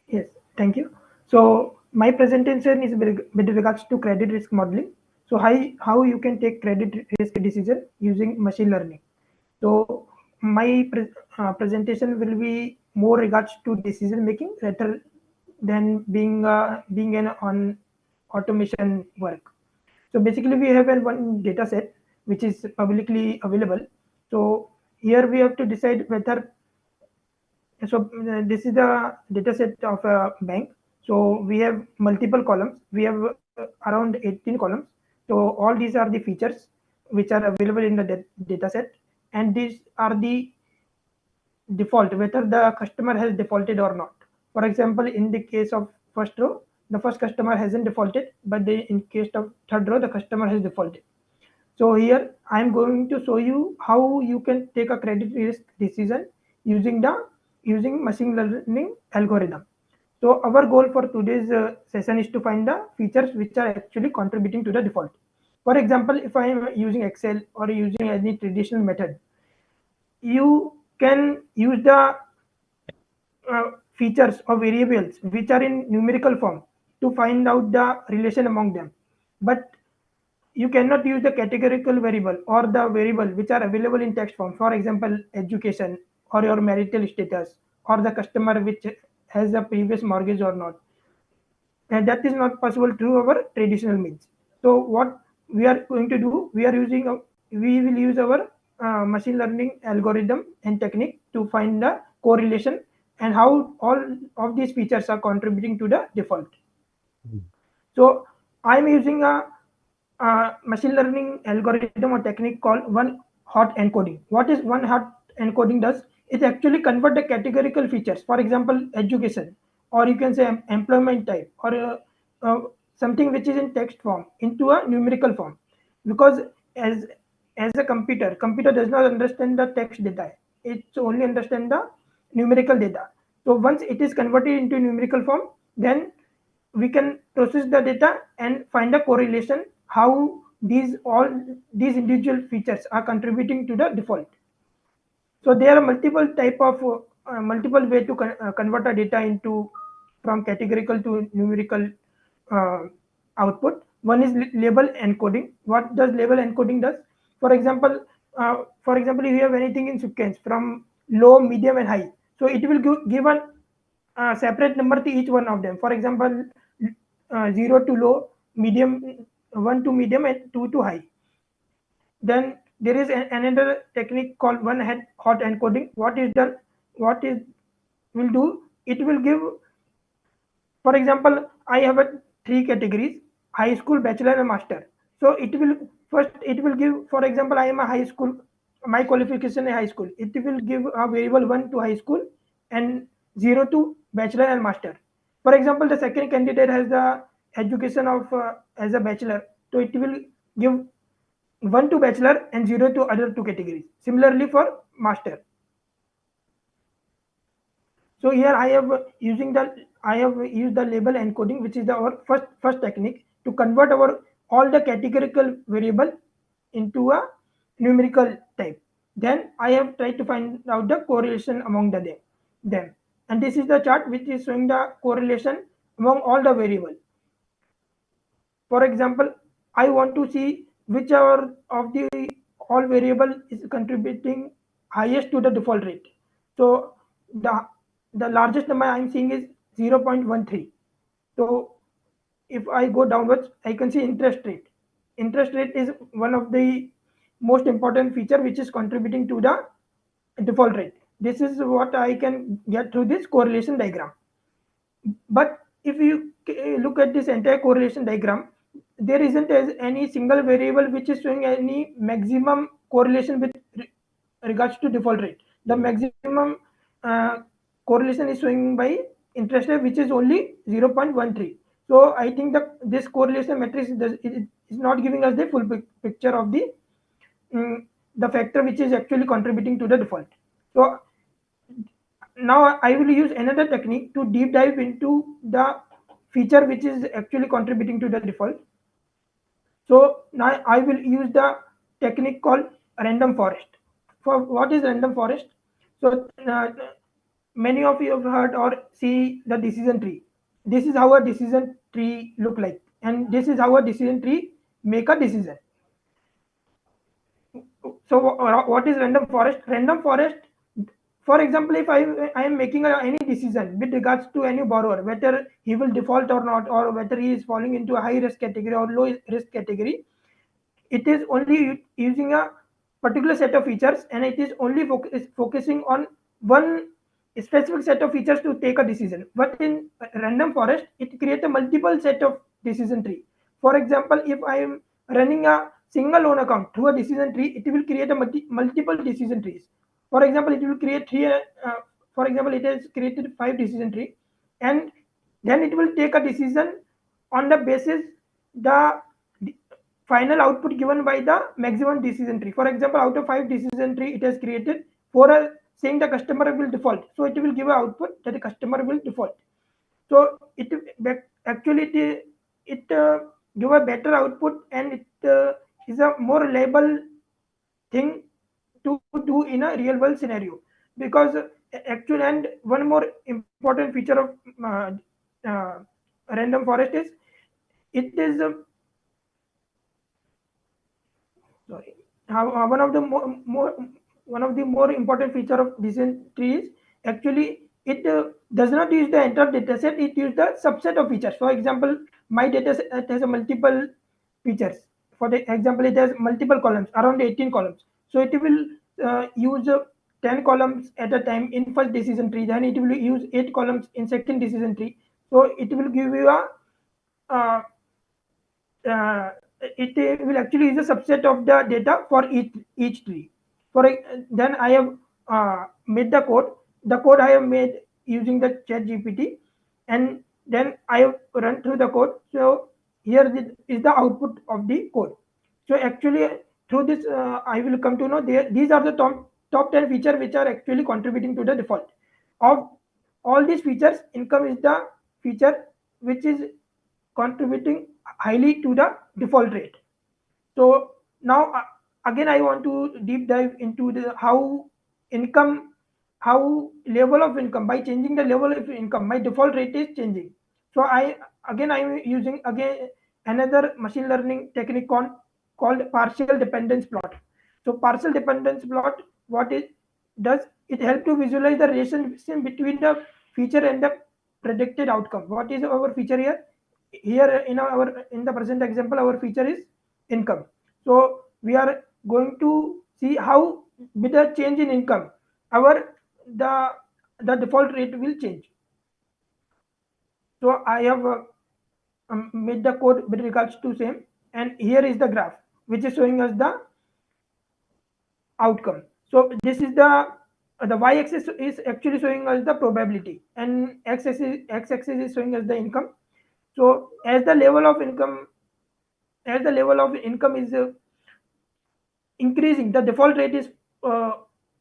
Yes, thank you. So my presentation is with regards to credit risk modeling. So how you can take credit risk decision using machine learning. So my presentation will be more regards to decision making rather than being an on automation work. So basically we have one data set which is publicly available. So here we have to decide whether, so this is the data set of a bank. So we have multiple columns. We have around 18 columns. So all these are the features which are available in the data set, and these are the default, whether the customer has defaulted or not. For example, in the case of first row, the first customer hasn't defaulted, but in case of third row, the customer has defaulted. So here I am going to show you how you can take a credit risk decision using machine learning algorithm. So our goal for today's session is to find the features which are actually contributing to the default. For example, if I am using Excel or using any traditional method, you can use the features or variables which are in numerical form to find out the relation among them. But you cannot use the categorical variable or the variable which are available in text form. For example, education or your marital status or the customer which has a previous mortgage or not. And that is not possible through our traditional means. So what we are going to do, we will use our machine learning algorithm and technique to find the correlation and how all of these features are contributing to the default. So I'm using a machine learning algorithm or technique called one hot encoding. What is one hot encoding does? It actually convert the categorical features. For example, education, or you can say employment type, or something which is in text form into a numerical form. Because as a computer does not understand the text data. It only understand the numerical data. So once it is converted into numerical form, then we can process the data and find a correlation how these individual features are contributing to the default. So there are multiple way to convert a data into from categorical to numerical uh, output. One is label encoding. What does label encoding does? For example, if you have anything in sequence from low, medium, and high, so it will give a separate number to each one of them. For example, 0 to low, medium, 1 to medium, and 2 to high. Then there is another technique called one hot encoding. What is will do? It will give, for example, I have three categories: high school, bachelor, and master. So it will give, for example, I am a high school. My qualification is high school. It will give a variable 1 to high school and 0 to bachelor and master. For example, the second candidate has the education of as a bachelor. So it will give 1 to bachelor and 0 to other two categories. Similarly for master. So here I have used the label encoding, which is our first technique to convert all the categorical variable into a numerical type. Then I have tried to find out the correlation among them. And this is the chart which is showing the correlation among all the variable. For example, I want to see whichever of the all variable is contributing highest to the default rate. So the largest number I'm seeing is 0.13. So if I go downwards, I can see interest rate. Interest rate is one of the most important feature which is contributing to the default rate. This is what I can get through this correlation diagram. But if you look at this entire correlation diagram, there isn't any single variable which is showing any maximum correlation with regards to default rate. The maximum uh, correlation is showing by interest rate, which is only 0.13. So I think that this correlation matrix is not giving us the full picture of the factor which is actually contributing to the default. So now I will use another technique to deep dive into the feature which is actually contributing to the default. So now I will use the technique called random forest. For what is random forest? So many of you have heard or see the decision tree. This is how a decision tree look like, and this is how a decision tree make a decision. So what is random forest? Random forest, for example, if I am making any decision with regards to any borrower, whether he will default or not, or whether he is falling into a high risk category or low risk category, it is only using a particular set of features, and it is only focusing on one specific set of features to take a decision. But in random forest, it creates a multiple set of decision tree. For example, if I am running a single loan account through a decision tree, it will create a multiple decision trees. For example, it will create three. For example, it has created 5 decision tree, and then it will take a decision on the basis the final output given by the maximum decision tree. For example, out of 5 decision tree, it has created 4 saying the customer will default. So it will give an output that the customer will default. So it actually give a better output, and it is a more reliable thing to do in a real world scenario, because actually, and one more important feature of uh, random forest is it is sorry one of the one of the more important feature of decision tree is actually it does not use the entire data set, it uses the subset of features. For example, my data set has a multiple features. For the example, it has multiple columns, around 18 columns. So it will use 10 columns at a time in first decision tree, then it will use 8 columns in second decision tree. So it will give you a uh, it will actually use a subset of the data for each tree. Then I have made the code. The code I have made using the chat GPT, and then I have run through the code. So here is the output of the code. So actually, through this, I will come to know these are the top 10 features which are actually contributing to the default. Of all these features, income is the feature which is contributing highly to the default rate. So now again I want to deep dive into the income how level of income, by changing the level of income my default rate is changing. So I'm using again another machine learning technique called partial dependence plot. So partial dependence plot, what it does, it helps to visualize the relation between the feature and the predicted outcome. What is our feature here? Here in the present example, our feature is income. So we are going to see how with the change in income our the default rate will change. So I have made the code with regards to same, and here is the graph which is showing us the outcome. So this is the y-axis is actually showing us the probability, and x-axis is showing us the income. So as the level of income is increasing, the default rate is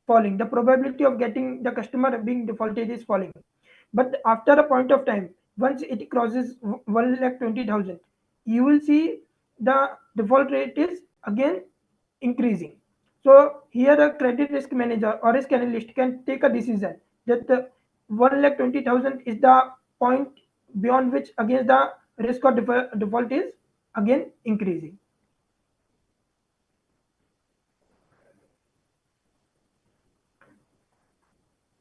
falling. The probability of getting the customer being defaulted is falling. But after a point of time, once it crosses 1,20,000, you will see the default rate is again increasing. So here a credit risk manager or risk analyst can take a decision that the 1,20,000 is the point beyond which again the risk of default is again increasing.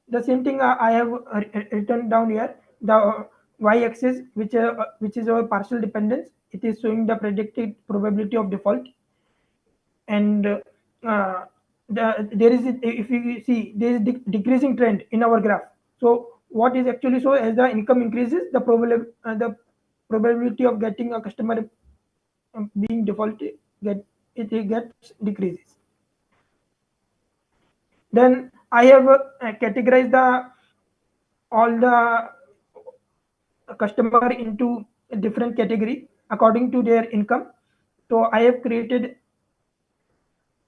The same thing I have written down here. The y-axis, which is our partial dependence, it is showing the predicted probability of default, and there is, if you see, there is decreasing trend in our graph. So what is actually so, as the income increases, the probability of getting a customer being defaulted gets decreases. Then I have categorized all the customer into a different category according to their income. So I have created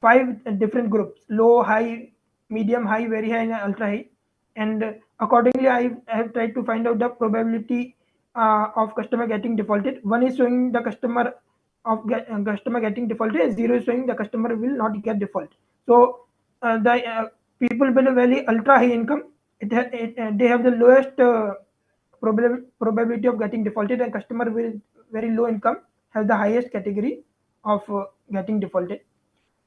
5 different groups: low, high, medium, high, very high, and ultra high. And accordingly, I have tried to find out the probability of customer getting defaulted. One is showing the customer customer getting defaulted, and 0 is showing the customer will not get default. So the people with a very ultra high income, they have the lowest probability of getting defaulted, and customer with very low income has the highest category of getting defaulted.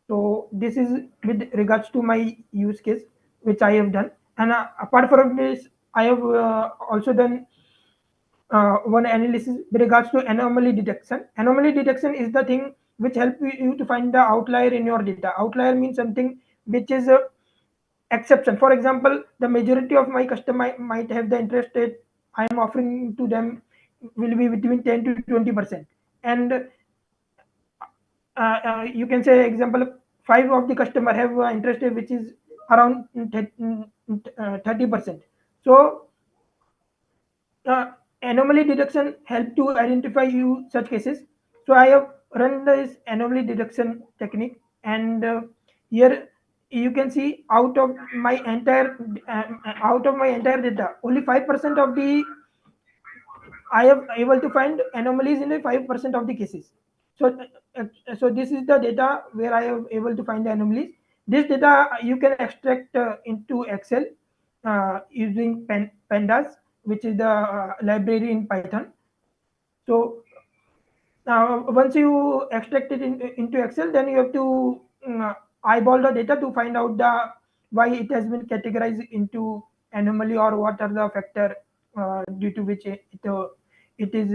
So this is with regards to my use case which I have done. And apart from this, I have also done one analysis with regards to anomaly detection. Anomaly detection is the thing which help you to find the outlier in your data. Outlier means something which is exception. For example, the majority of my customer might have the interest rate I am offering to them will be between 10 to 20%, and you can say example 5 of the customer have interest rate which is around 30%. So anomaly detection help to identify you such cases. So I have run this anomaly detection technique, and here you can see out of my entire data, only 5% of the I am able to find anomalies in 5% of the cases. So, so this is the data where I am able to find the anomalies. This data you can extract into Excel using pandas, which is the library in Python. So once you extract it into Excel, then you have to eyeball the data to find out the why it has been categorized into anomaly, or what are the factor due to which it is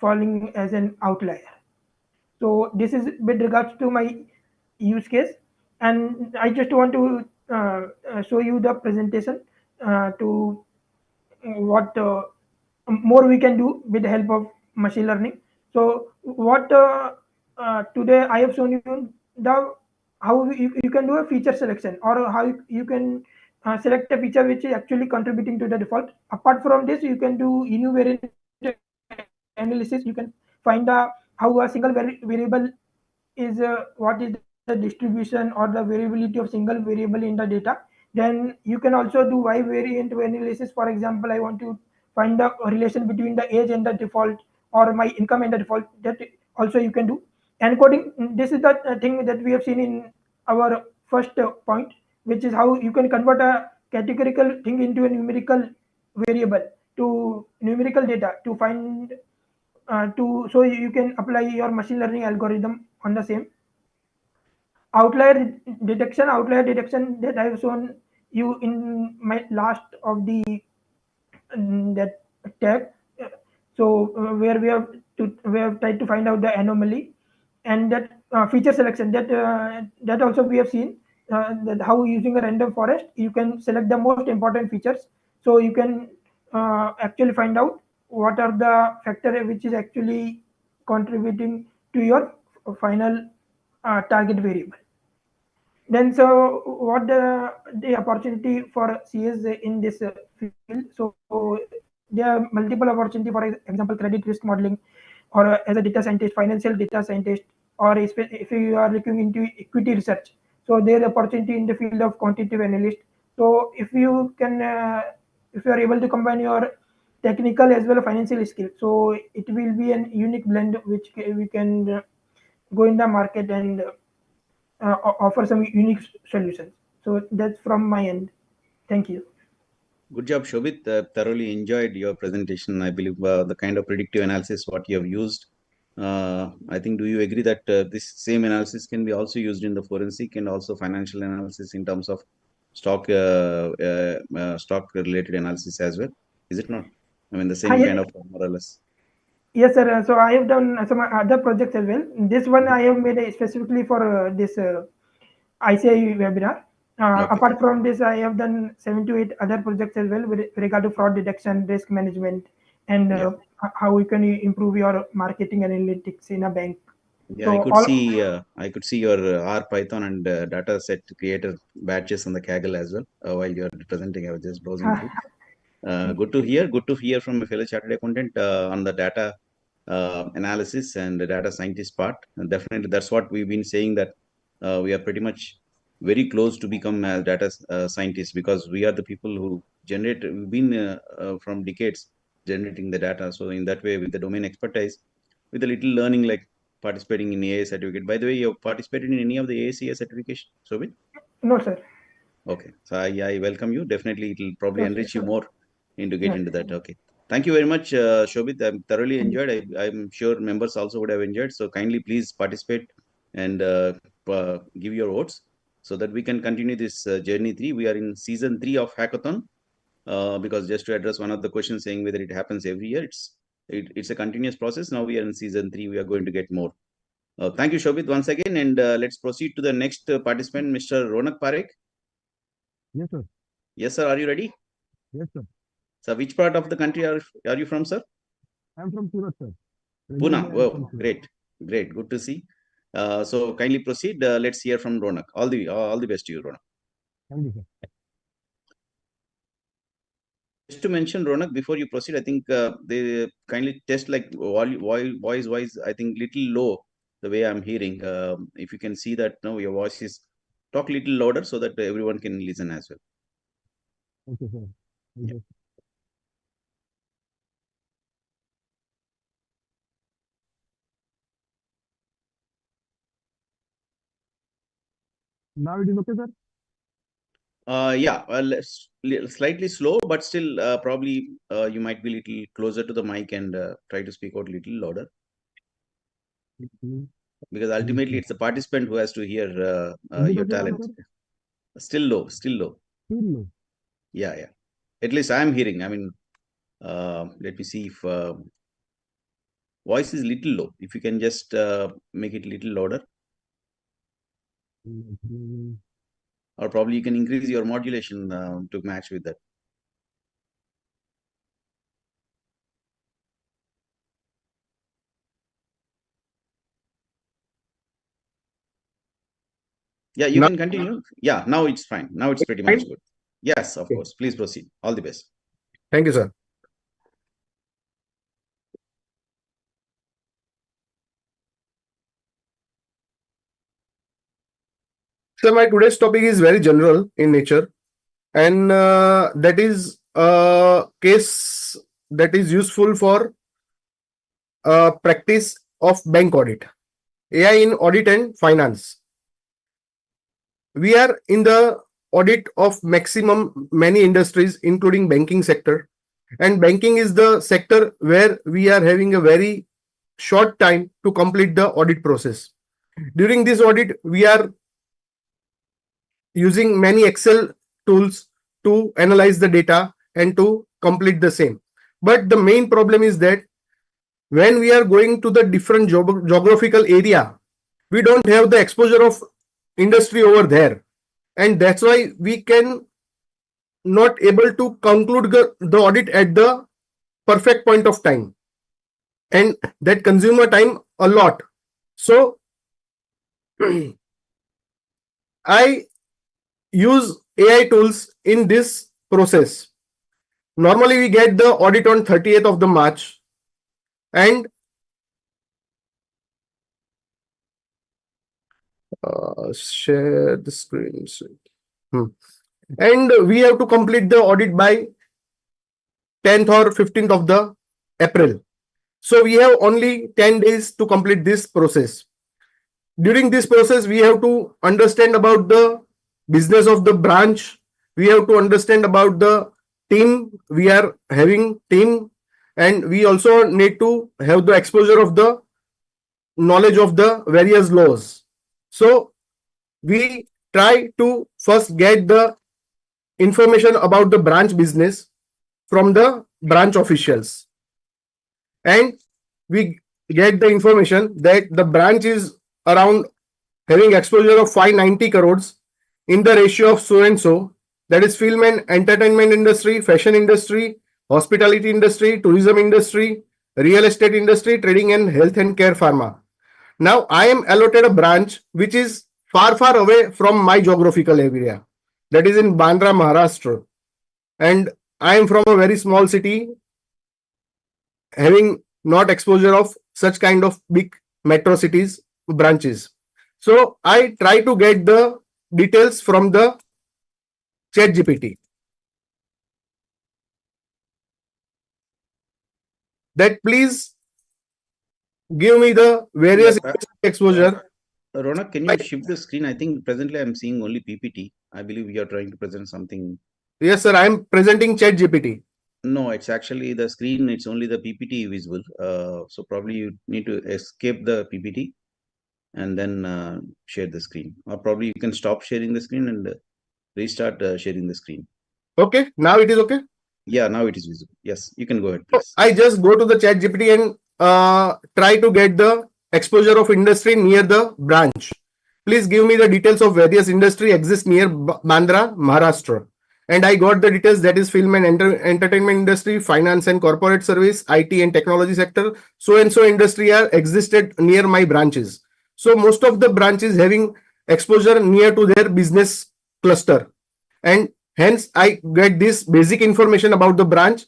falling as an outlier. So this is with regards to my use case, and I just want to show you the presentation to what more we can do with the help of machine learning. So what today I have shown you the how you can do a feature selection, or how you can select a feature which is actually contributing to the default. Apart from this, you can do univariate analysis. You can find how a single variable is what is the distribution or the variability of single variable in the data. Then you can also do y variant analysis. For example, I want to find the relation between the age and the default, or my income and the default. That also you can do. Encoding, this is the thing that we have seen in our first point, which is how you can convert a categorical thing into a numerical variable to numerical data to find so you can apply your machine learning algorithm on the same. Outlier detection that I have shown you in my last of the that tab. So where we have tried to find out the anomaly, and that feature selection, that also we have seen that how using a random forest you can select the most important features. So you can actually find out what are the factor which is actually contributing to your final target variable. Then, so what the opportunity for CS in this field? So there are multiple opportunity. For example, credit risk modeling, or as a data scientist, financial data scientist, or if you are looking into equity research. So there is opportunity in the field of quantitative analyst. So if you can, if you are able to combine your technical as well as financial skill, so it will be an unique blend which we can go in the market and offer some unique solutions. So that's from my end. Thank you. Good job, Shobit. Thoroughly enjoyed your presentation. I believe the kind of predictive analysis what you have used. I think, do you agree that this same analysis can be also used in the forensic and also financial analysis in terms of stock related analysis as well? Is it not? I mean, the same kind of more or less. Yes, sir. So I have done some other projects as well. This one I have made specifically for this ICAI webinar. Okay. Apart from this, I have done 7 to 8 other projects as well with regard to fraud detection, risk management, and how you can improve your marketing analytics in a bank. Yeah, So I could see your R, Python, and data set creator badges on the Kaggle as well while you're presenting. I was just browsing through. Good to hear from a fellow chartered accountant on the data analysis and the data scientist part. And definitely, that's what we've been saying, that we are pretty much very close to become data scientists, because we are the people who generate. We've been from decades generating the data. So in that way, with the domain expertise, with a little learning, like participating in AI certificate. By the way, you participated in any of the AICA certification, Shobit? no, sir. Okay, so I welcome you. Definitely, it will probably enrich you more into get into that. Sir. Okay, thank you very much, Shobit. I'm thoroughly enjoyed. I'm sure members also would have enjoyed. So kindly please participate and give your votes so that we can continue this journey 3. We are in season 3 of Hackathon. Because just to address one of the questions saying whether it happens every year, it's a continuous process. Now we are in season 3. We are going to get more. Thank you, Shobit, once again, and let's proceed to the next participant, Mr. Ronak Parekh. Yes, sir. Yes, sir. Are you ready? Yes, sir. Sir, which part of the country are you from, sir? I'm from Surat, sir. Pune. Originally, I'm Wow, from Surat. great, great, good to see. So kindly proceed. Let's hear from Ronak. All the best to you, Ronak. Thank you, sir. Just to mention, Ronak, before you proceed, I think they kindly test like voice wise. I think little low the way I'm hearing. If you can see that now your voice is talk little louder so that everyone can listen as well. Okay, sir. Okay. Now it is okay, sir? Yeah, well, slightly slow, but still probably you might be little closer to the mic and try to speak out little louder. Because ultimately it's the participant who has to hear your okay, talent. sir? Still low. Still low. Yeah. At least I'm hearing. I mean, let me see if voice is little low. If you can just make it little louder, or probably you can increase your modulation to match with that. Yeah, you can continue. Yeah, now it's fine. Now it's pretty much good. Yes, of course. Please proceed. All the best. Thank you, sir. So my today's topic is very general in nature, and that is a case that is useful for practice of bank audit, AI in audit and finance. We are in the audit of maximum many industries, including banking sector, and banking is the sector where we are having a very short time to complete the audit process. During this audit, we are using many Excel tools to analyze the data and to complete the same. But the main problem is that when we are going to the different geographical area, we don't have the exposure of industry over there. And that's why we can not able to conclude the audit at the perfect point of time. And that consumer time a lot. So I use AI tools in this process. Normally, we get the audit on 30th of the March, and share the screen. And we have to complete the audit by 10th or 15th of the April. So we have only 10 days to complete this process. During this process, we have to understand about the business of the branch. We have to understand about the team. We are having team, and we also need to have the exposure of the knowledge of the various laws. So we try to first get the information about the branch business from the branch officials, and we get the information that the branch is around having exposure of 590 crores in the ratio of so and so, that is film and entertainment industry, fashion industry, hospitality industry, tourism industry, real estate industry, trading and health and care pharma. Now I am allotted a branch which is far away from my geographical area, that is in Bandra, Maharashtra, and I am from a very small city having not exposure of such kind of big metro cities branches. So I try to get the details from the ChatGPT. That please give me the various exposure. Ronak, can you shift the screen? I think presently I'm seeing only PPT. I believe you are trying to present something. Yes, sir. I am presenting ChatGPT. No, it's actually the screen. It's only the PPT visible. So probably you need to escape the PPT and then share the screen. Or probably you can stop sharing the screen and restart sharing the screen. Okay. Now it is okay? Yeah, now it is visible. Yes, you can go ahead, please. I just go to the ChatGPT and try to get the exposure of industry near the branch. please give me the details of various industry exist near Bandra, Maharashtra. And I got the details, that is film and entertainment industry, finance and corporate service, IT and technology sector. So and so industry are existed near my branches. So most of the branches having exposure near to their business cluster. And hence I get this basic information about the branch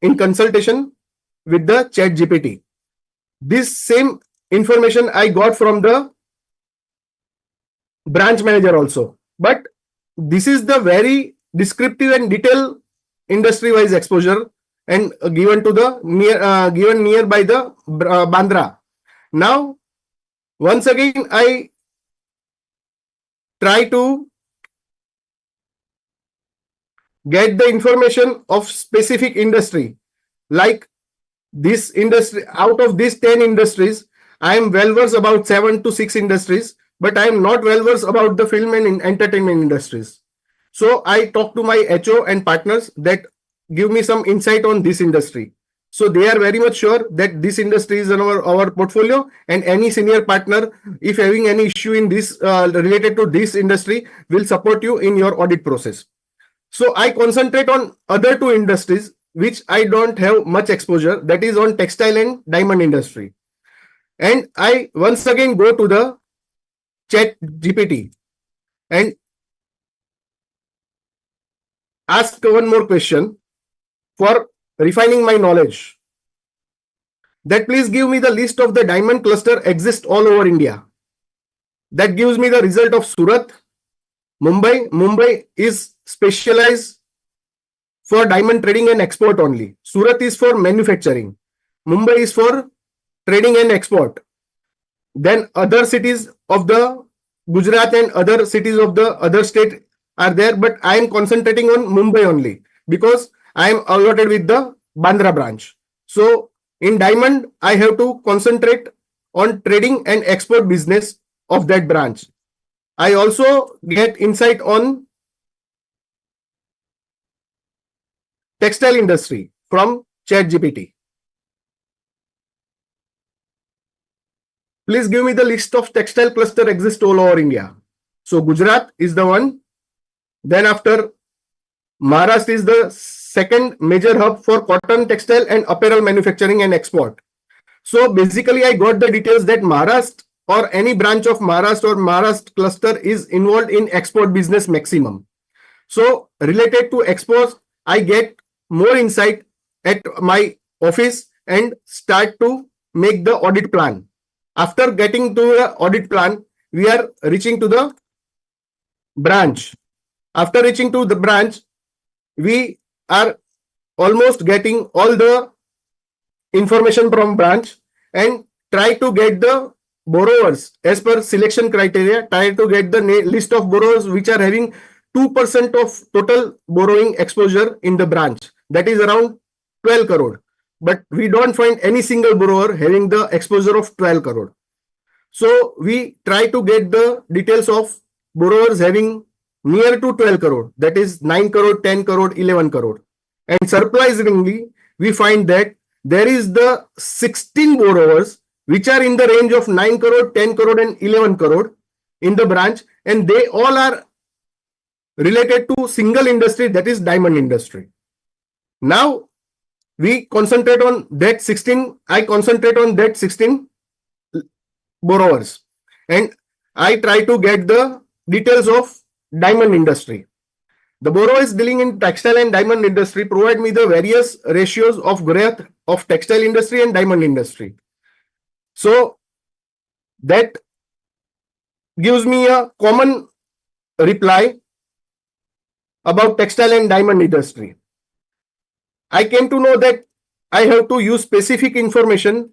in consultation with the ChatGPT. This same information I got from the branch manager also. But this is the very descriptive and detailed industry wise exposure and given to the given nearby the Bandra. Now once again I try to get the information of specific industry, like this industry. Out of these 10 industries, I am well versed about 7 to 6 industries, but I am not well versed about the film and entertainment industries. So I talk to my HO and partners that give me some insight on this industry. So they are very much sure that this industry is in our portfolio, and any senior partner, if having any issue in this related to this industry, will support you in your audit process. So I concentrate on other 2 industries which I don't have much exposure, that is on textile and diamond industry. And I once again go to the ChatGPT and ask one more question for refining my knowledge. That please give me the list of the diamond cluster exist all over India. That gives me the result of Surat, Mumbai. Mumbai is specialized for diamond trading and export only. Surat is for manufacturing. Mumbai is for trading and export. Then other cities of the Gujarat and other cities of the other state are there, but I am concentrating on Mumbai only because I am allotted with the Bandra branch. So in diamond, I have to concentrate on trading and export business of that branch. I also get insight on textile industry from ChatGPT. Please give me the list of textile cluster exist all over India. So Gujarat is the one. Then after, Maharashtra is the second major hub for cotton, textile and apparel manufacturing and export. So basically I got the details that Maharashtra or any branch of Maharashtra or Maharashtra cluster is involved in export business maximum. So related to exports, I get more insight at my office and start to make the audit plan. After getting to the audit plan, we are reaching to the branch. After reaching to the branch, we are almost getting all the information from branch and try to get the borrowers as per selection criteria, try to get the list of borrowers which are having 2% of total borrowing exposure in the branch. That is around 12 crore. But we don't find any single borrower having the exposure of 12 crore. So we try to get the details of borrowers having near to 12 crore. That is 9 crore, 10 crore, 11 crore. And surprisingly, we find that there is the 16 borrowers which are in the range of 9 crore, 10 crore and 11 crore in the branch. And they all are related to single industry, that is diamond industry. Now we concentrate on that 16. I concentrate on that 16 borrowers and I try to get the details of diamond industry. The borrowers dealing in textile and diamond industry provide me the various ratios of growth of textile industry and diamond industry. So that gives me a common reply about textile and diamond industry. I came to know that I have to use specific information.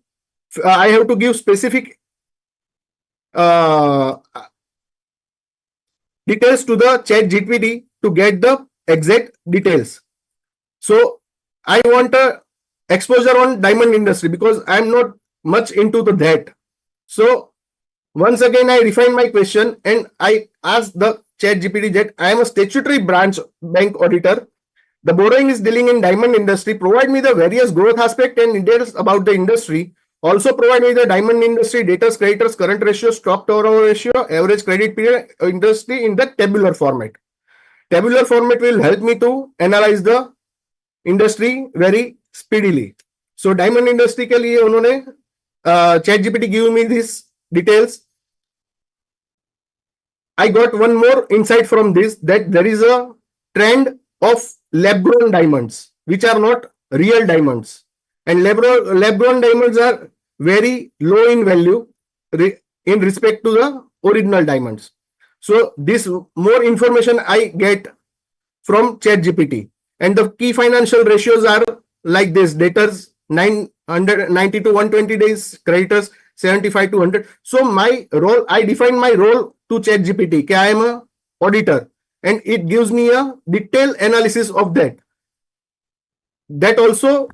I have to give specific details to the ChatGPT to get the exact details. So I want a exposure on diamond industry because I am not much into that. So once again, I refine my question and I ask the ChatGPT that I am a statutory branch bank auditor. The borrowing is dealing in diamond industry. Provide me the various growth aspect and details about the industry Also provide me the diamond industry debtors, creditors, current ratio, stock turnover ratio, average credit period, industry in the tabular format. Tabular format will help me to analyze the industry very speedily. So diamond industry के लिए उन्होंने ChatGPT give me these details. I got one more insight from this, that there is a trend of lab-grown diamonds, which are not real diamonds. And lab-grown diamonds are very low in value in respect to the original diamonds. So this more information I get from ChatGPT. And the key financial ratios are like this: debtors 90 to 120 days, creditors 75 to 100. So my role, I define my role to ChatGPT. I am a auditor, and it gives me a detailed analysis of that. That also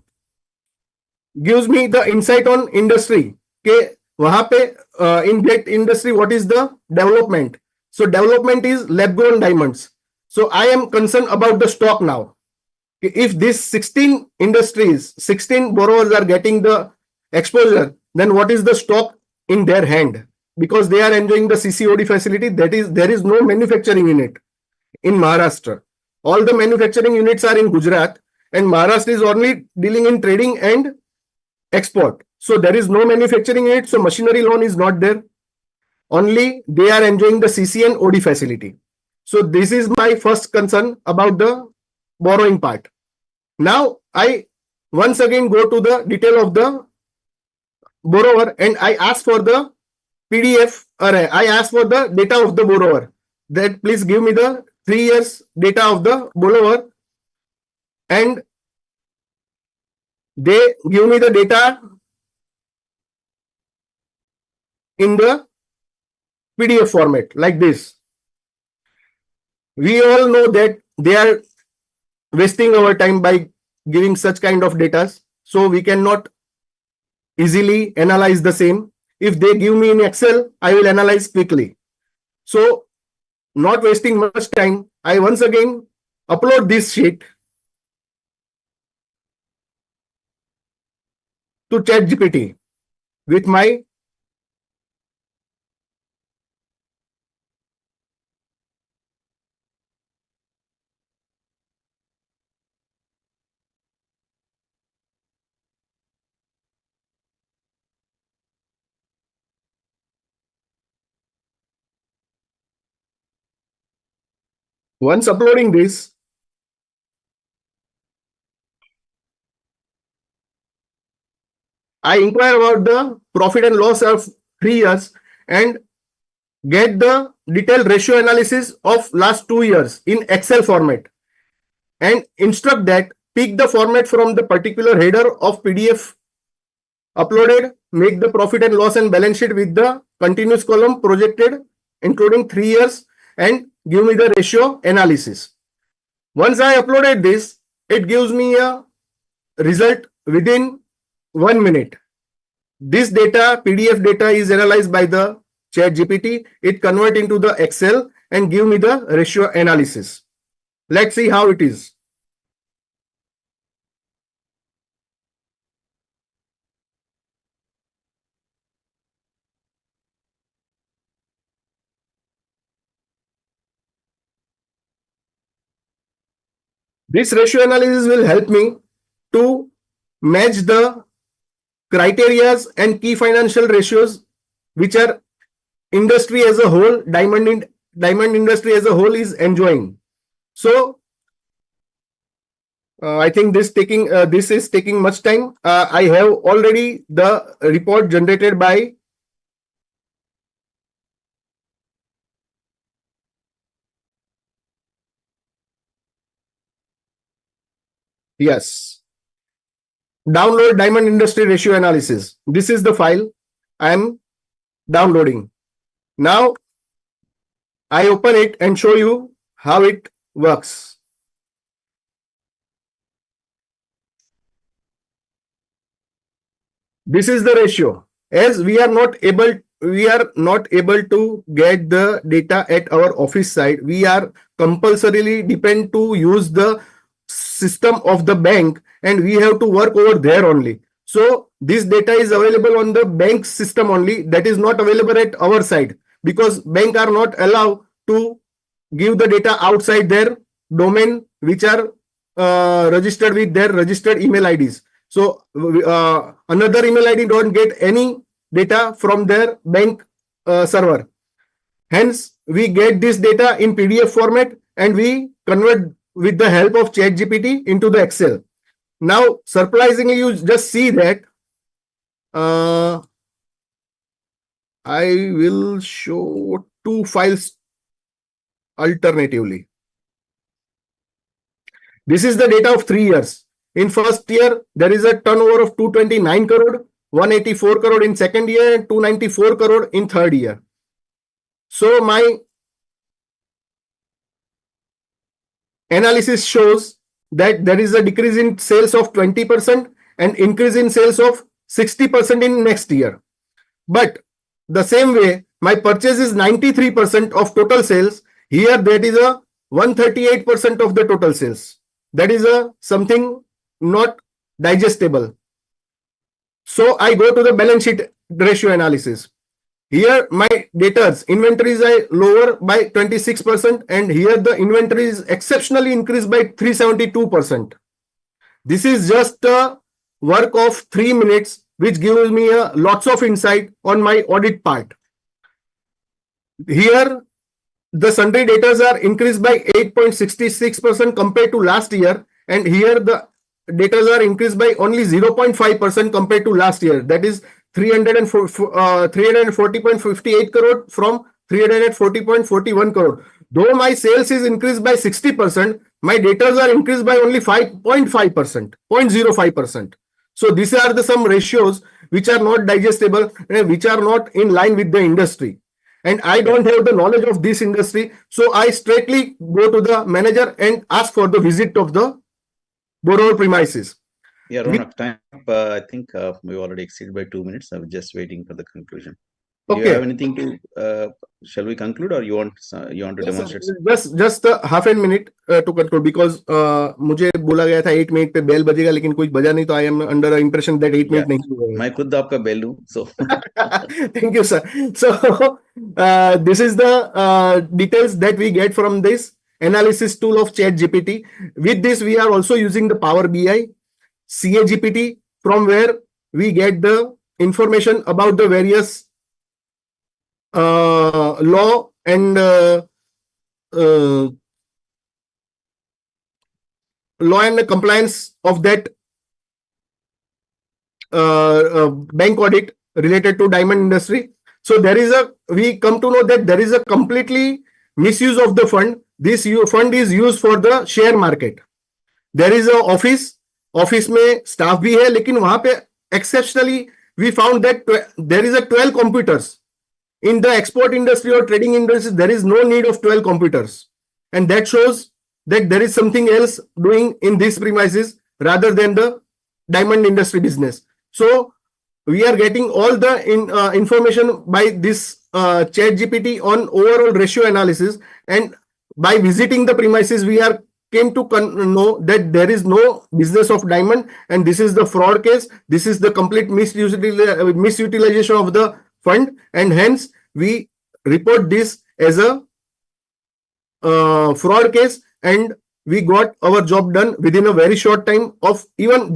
gives me the insight on industry. Okay, वहाँ पे in that industry, what is the development? So development is lab-grown diamonds. So I am concerned about the stock now. If these 16 industries, 16 borrowers are getting the exposure, then what is the stock in their hand? Because they are enjoying the CCOD facility, that is, there is no manufacturing in it in Maharashtra. All the manufacturing units are in Gujarat, and Maharashtra is only dealing in trading and export. So there is no manufacturing in it. So machinery loan is not there. Only they are enjoying the CC and OD facility. So this is my first concern about the borrowing part. Now I once again go to the detail of the borrower, and I ask for the PDF, or I ask for the data of the borrower, that please give me the 3 years data of the borrower, and they give me the data in the PDF format like this. We all know that they are wasting our time by giving such kind of data, so we cannot easily analyze the same. If they give me in Excel, I will analyze quickly. So not wasting much time, I once again upload this sheet to ChatGPT with my once uploading this, I inquire about the profit and loss of 3 years and get the detailed ratio analysis of last 2 years in Excel format, and instruct that pick the format from the particular header of PDF uploaded, make the profit and loss and balance sheet with the continuous column projected, including 3 years, and give me the ratio analysis. Once I uploaded this, it gives me a result within 1 minute. This data, PDF data, is analyzed by the ChatGPT. It convert into the Excel and give me the ratio analysis. Let's see how it is. This ratio analysis will help me to match the criterias and key financial ratios which are industry as a whole, diamond industry as a whole is enjoying. So I think this is taking much time. I have already the report generated by download diamond industry ratio analysis. This is the file I am downloading. Now I open it and show you how it works. This is the ratio. As we are not able to get the data at our office side, we are compulsorily depend to use the system of the bank, and we have to work over there only. So this data is available on the bank system only. That is not available at our side, because bank are not allowed to give the data outside their domain, which are registered with their registered email IDs. So another email ID don't get any data from their bank server. Hence, we get this data in PDF format and we convert with the help of ChatGPT into the Excel. Now, surprisingly, you just see that I will show two files alternatively. This is the data of 3 years. In first year, there is a turnover of 229 crore, 184 crore in second year, and 294 crore in third year. So my analysis shows that there is a decrease in sales of 20% and increase in sales of 60% in next year. But the same way, my purchase is 93% of total sales. Here, that is a 138% of the total sales. That is a something not digestible. So I go to the balance sheet ratio analysis. Here, my debtors, inventories are lower by 26%, and here the inventory is exceptionally increased by 372%. This is just a work of 3 minutes, which gives me lots of insight on my audit part. Here, the sundry debtors are increased by 8.66% compared to last year, and here the debtors are increased by only 0.5% compared to last year. That is 340.58 crore from 340.41 crore. Though my sales is increased by 60%, my debtors are increased by only 5.5%, 0.05%. So these are the some ratios which are not digestible and which are not in line with the industry. And I don't have the knowledge of this industry, so I straightly go to the manager and ask for the visit of the borrower premises. Yeah, Ronak, time up. I think we already exceeded by 2 minutes. I'm just waiting for the conclusion. Do you have anything to? Shall we conclude, or you want to demonstrate? Just half a minute to conclude, because मुझे बोला गया था 8 minute पे bell बजेगा, लेकिन कुछ बजा नहीं, तो I am under the impression that 8 minute नहीं होगा. मैं खुद आपका बेल हूँ, so. Thank you, sir. So this is the details that we get from this analysis tool of ChatGPT. With this, we are also using the Power BI, CAGPT, from where we get the information about the various law and compliance of that bank audit related to diamond industry. So we come to know that there is a completely misuse of the fund. This fund is used for the share market. There is a office में staff भी है, लेकिन वहां पे exceptionally we found that there is a 12 computers. In the export industry or trading industry, there is no need of 12 computers. And that shows that there is something else doing in these premises rather than the diamond industry business. So we are getting all the information by this ChatGPT on overall ratio analysis. And by visiting the premises, we came to know that there is no business of diamond, and this is the fraud case. This is the complete misutilization of the fund, and hence we report this as a fraud case, and we got our job done within a very short time of even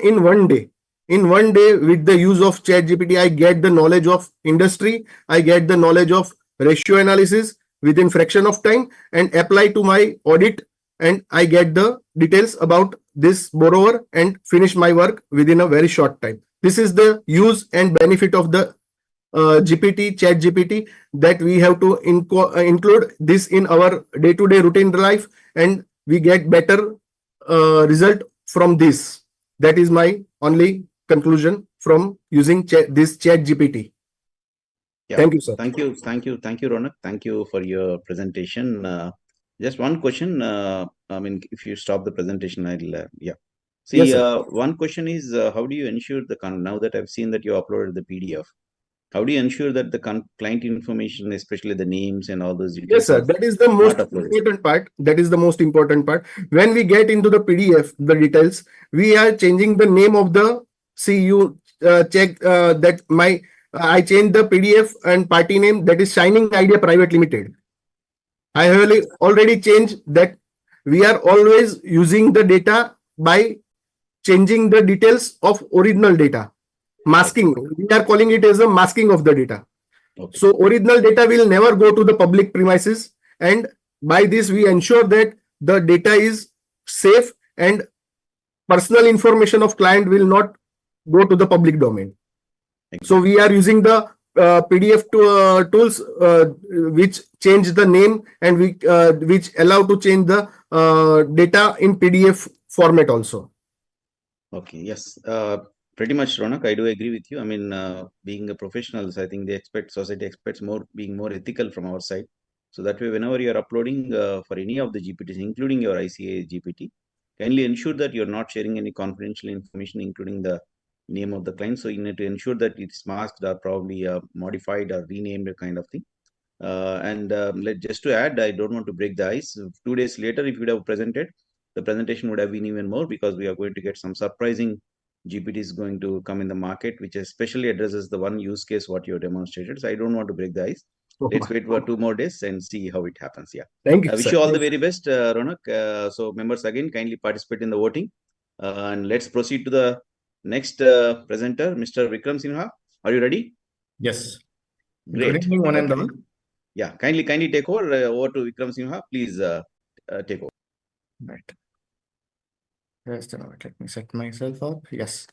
in 1 day. In 1 day, with the use of ChatGPT, I get the knowledge of industry, I get the knowledge of ratio analysis within fraction of time, and apply to my audit, and I get the details about this borrower and finish my work within a very short time. This is the use and benefit of the ChatGPT, that we have to include this in our day-to-day routine life, and we get better result from this. That is my only conclusion from using this ChatGPT. Yeah. Thank you, sir. Thank you, Ronak. Thank you for your presentation. Just one question. I mean, if you stop the presentation, I'll See, yes, one question is, how do you ensure now that I've seen that you uploaded the PDF, how do you ensure that the client information, especially the names and all those details? Yes, sir. That is the most important part. That is the most important part. When we get into the PDF, the details, we are changing the name of the see, you check that I changed the PDF and party name, that is Shining Idea Private Limited. I have already changed that. We are always using the data by changing the details of original data. Masking, we are calling it as a masking of the data. Okay. So original data will never go to the public premises, and by this we ensure that the data is safe and personal information of client will not go to the public domain. So we are using the PDF tools which change the name and which allow to change the data in PDF format also. Okay, yes, pretty much, Ronak. I do agree with you. I mean, being a professionals, I think society expects being more ethical from our side. So that way, whenever you are uploading for any of the GPTs, including your ICAI GPT, kindly ensure that you're not sharing any confidential information, including the name of the client. So you need to ensure that it's masked or probably modified or renamed kind of thing. And just to add, I don't want to break the ice. 2 days later, if you would have presented, the presentation would have been even more, because we are going to get some surprising GPTs going to come in the market, which especially addresses the one use case what you have demonstrated. So I don't want to break the ice. Let's wait for 2 more days and see how it happens. Yeah. Thank you. I wish you all the very best, Ronak. So members, again, kindly participate in the voting. And let's proceed to the next presenter, Mr. Vikram Sinha. Are you ready? Yes. Great. Good evening, one and all. Yeah, kindly take over to Vikram Sinha. Please take over. Right. Just a moment. Let me set myself up. Yes.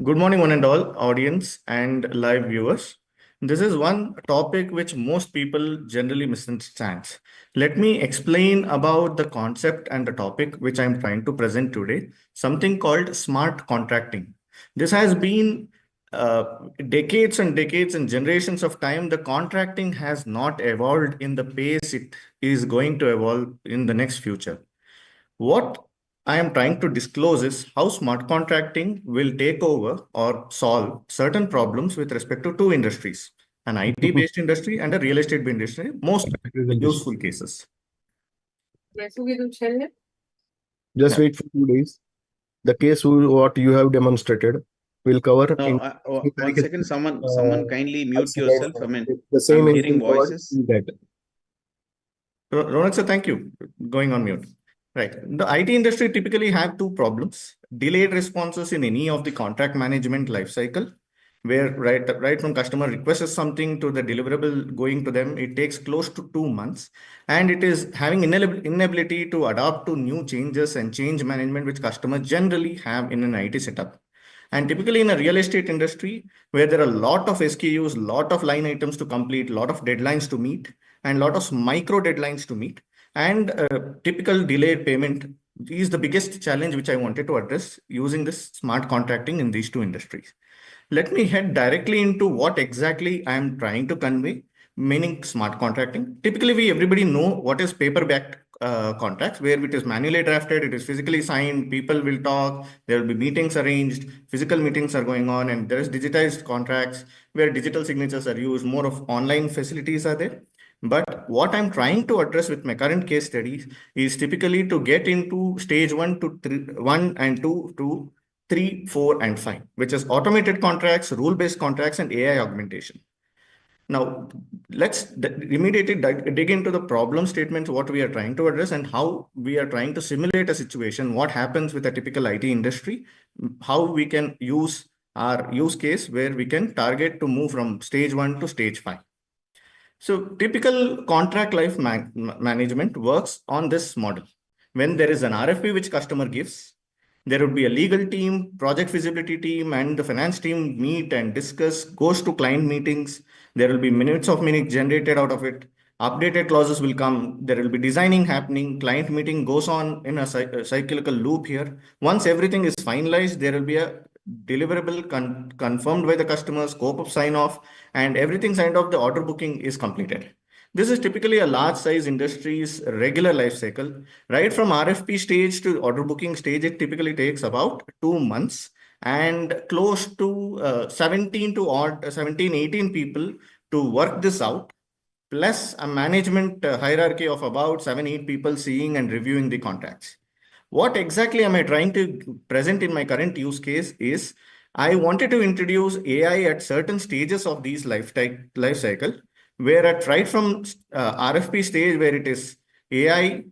Good morning, one and all, audience and live viewers. This is one topic which most people generally misunderstand. Let me explain about the concept and the topic which I'm trying to present today, something called smart contracting. This has been decades and decades and generations of time. The contracting has not evolved in the pace it is going to evolve in the next future. What I am trying to disclose is how smart contracting will take over or solve certain problems with respect to 2 industries, an IT-based industry and a real estate industry, most useful cases. Just wait for 2 days. The case what you have demonstrated will cover. No, in 1 second. Someone kindly mute yourself. I mean, the same I'm hearing voices. Ronak sir, thank you. Going on mute. Right. The IT industry typically have 2 problems: delayed responses in any of the contract management lifecycle, where right from customer requests something to the deliverable going to them, it takes close to 2 months, and it is having inability to adapt to new changes and change management which customers generally have in an IT setup. And typically in a real estate industry, where there are a lot of SKUs, lot of line items to complete, lot of deadlines to meet, and lot of micro deadlines to meet, and typical delayed payment is the biggest challenge which I wanted to address using this smart contracting in these 2 industries. Let me head directly into what exactly I am trying to convey, meaning smart contracting. Typically, everybody know what is paper-backed contracts, where it is manually drafted, it is physically signed, people will talk, there will be meetings arranged, physical meetings are going on, and there is digitized contracts where digital signatures are used, more of online facilities are there. But what I'm trying to address with my current case studies is typically to get into stage 1 to 3, 1 and 2 to 3, 4, and 5, which is automated contracts, rule-based contracts, and AI augmentation. Now, let's immediately dig into the problem statements, what we are trying to address, and how we are trying to simulate a situation, what happens with a typical IT industry, how we can use our use case where we can target to move from stage 1 to stage 5. So typical contract life management works on this model. When there is an RFP which customer gives, there would be a legal team, project feasibility team, and the finance team meet and discuss, goes to client meetings. There will be minutes generated out of it. Updated clauses will come. There will be designing happening. Client meeting goes on in a cyclical loop here. Once everything is finalized, there will be a deliverable confirmed by the customer, scope of sign off, and everything signed off, the order booking is completed. This is typically a large size industry's regular life cycle. Right from RFP stage to order booking stage, it typically takes about 2 months and close to 17 to 18 people to work this out, plus a management hierarchy of about 7, 8 people seeing and reviewing the contracts. What exactly am I trying to present in my current use case is I wanted to introduce AI at certain stages of these life cycle, where at right from RFP stage, where it is AI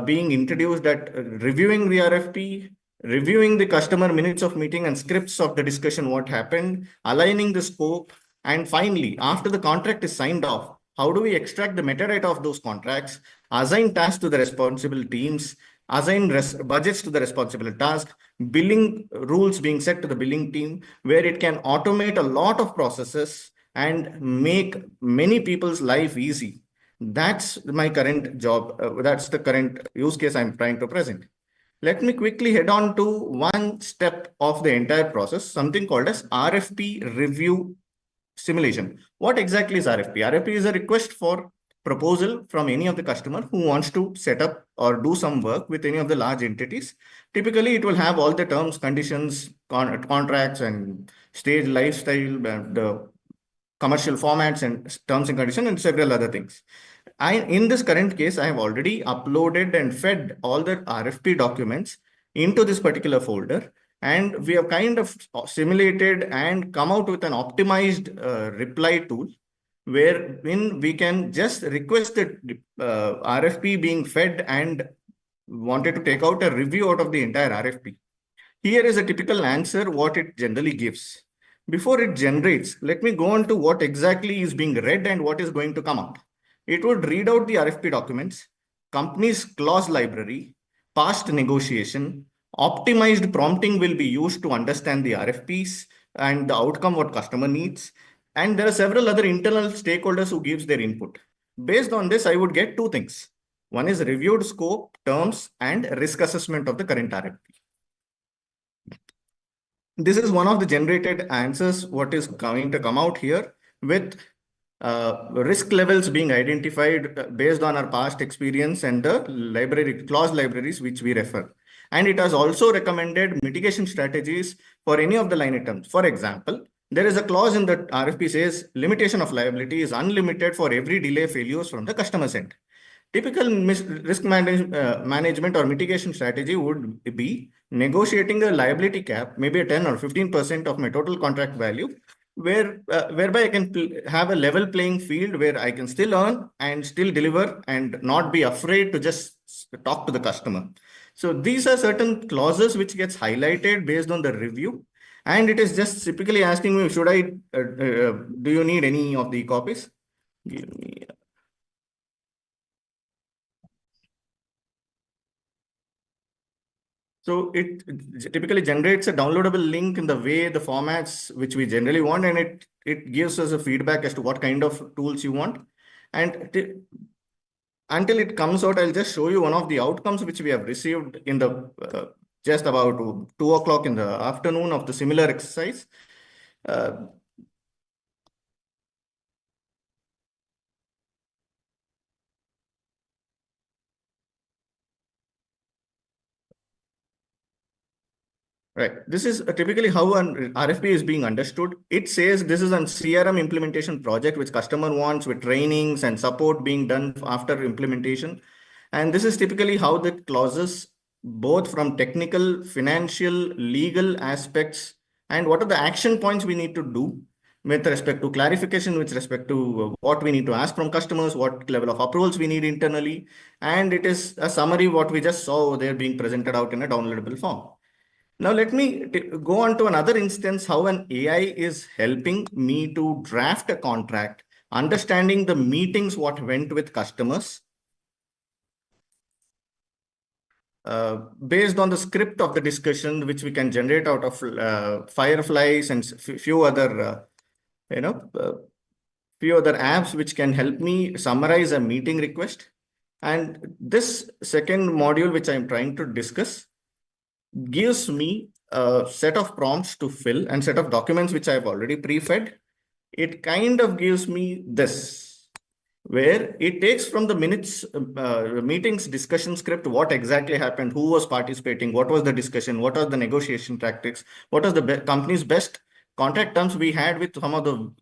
being introduced at reviewing the RFP, reviewing the customer minutes of meeting and scripts of the discussion, what happened, aligning the scope, and finally, after the contract is signed off, how do we extract the metadata of those contracts, assign tasks to the responsible teams, assign budgets to the responsible task, billing rules being set to the billing team, where it can automate a lot of processes and make many people's life easy. That's my current job. That's the current use case I'm trying to present. Let me quickly head on to one step of the entire process, something called as RFP review simulation. What exactly is RFP? RFP is a request for proposal from any of the customer who wants to set up or do some work with any of the large entities. Typically, it will have all the terms, conditions, contracts, and stage lifestyle, the commercial formats and terms and conditions, and several other things. In this current case, I have already uploaded and fed all the RFP documents into this particular folder. And we have kind of simulated and come out with an optimized reply tool wherein we can just request the RFP being fed and wanted to take out a review out of the entire RFP. Here is a typical answer, what it generally gives. Before it generates, let me go on to what exactly is being read and what is going to come out. It would read out the RFP documents, company's clause library, past negotiation, optimized prompting will be used to understand the RFPs and the outcome what customer needs. And there are several other internal stakeholders who gives their input. Based on this, I would get two things. One is reviewed scope, terms, and risk assessment of the current RFP. This is one of the generated answers, what is going to come out here with risk levels being identified based on our past experience and the clause libraries which we refer. And it has also recommended mitigation strategies for any of the line items. For example, there is a clause in the RFP says limitation of liability is unlimited for every delay failures from the customer's end. Typical risk management or mitigation strategy would be negotiating a liability cap, maybe a 10 or 15% of my total contract value, whereby I can have a level playing field where I can still earn and still deliver and not be afraid to just talk to the customer. So these are certain clauses which gets highlighted based on the review. And it is just typically asking me, should I, do you need any of the copies? Give me. So it typically generates a downloadable link in the way the formats which we generally want, and it gives us a feedback as to what kind of tools you want. And until it comes out, I'll just show you one of the outcomes which we have received in the just about 2 o'clock in the afternoon of the similar exercise. Right. This is typically how an RFP is being understood. It says this is a CRM implementation project which customer wants with trainings and support being done after implementation. And this is typically how the clauses, both from technical, financial, legal aspects, and what are the action points we need to do with respect to clarification, with respect to what we need to ask from customers, what level of approvals we need internally. And it is a summary what we just saw there being presented out in a downloadable form. Now, let me go on to another instance how an AI is helping me to draft a contract, understanding the meetings, what went with customers, based on the script of the discussion, which we can generate out of Fireflies and few other, few other apps which can help me summarize a meeting request. And this second module, which I'm trying to discuss, gives me a set of prompts to fill and set of documents which I've already pre-fed. It kind of gives me this, where it takes from the minutes, meetings discussion script, what exactly happened, who was participating, what was the discussion, what are the negotiation tactics, what was the company's best contract terms we had with some of the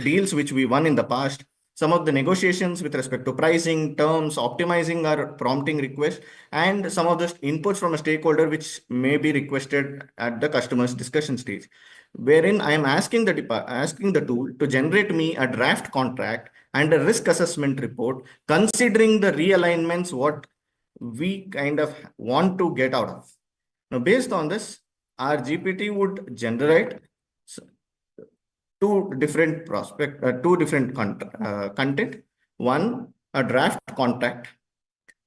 deals which we won in the past, some of the negotiations with respect to pricing, terms, optimizing our prompting request, and some of the inputs from a stakeholder which may be requested at the customer's discussion stage, wherein I am asking the tool to generate me a draft contract and a risk assessment report, considering the realignments what we kind of want to get out of. Now, based on this, our GPT would generate two different content. One, a draft contract.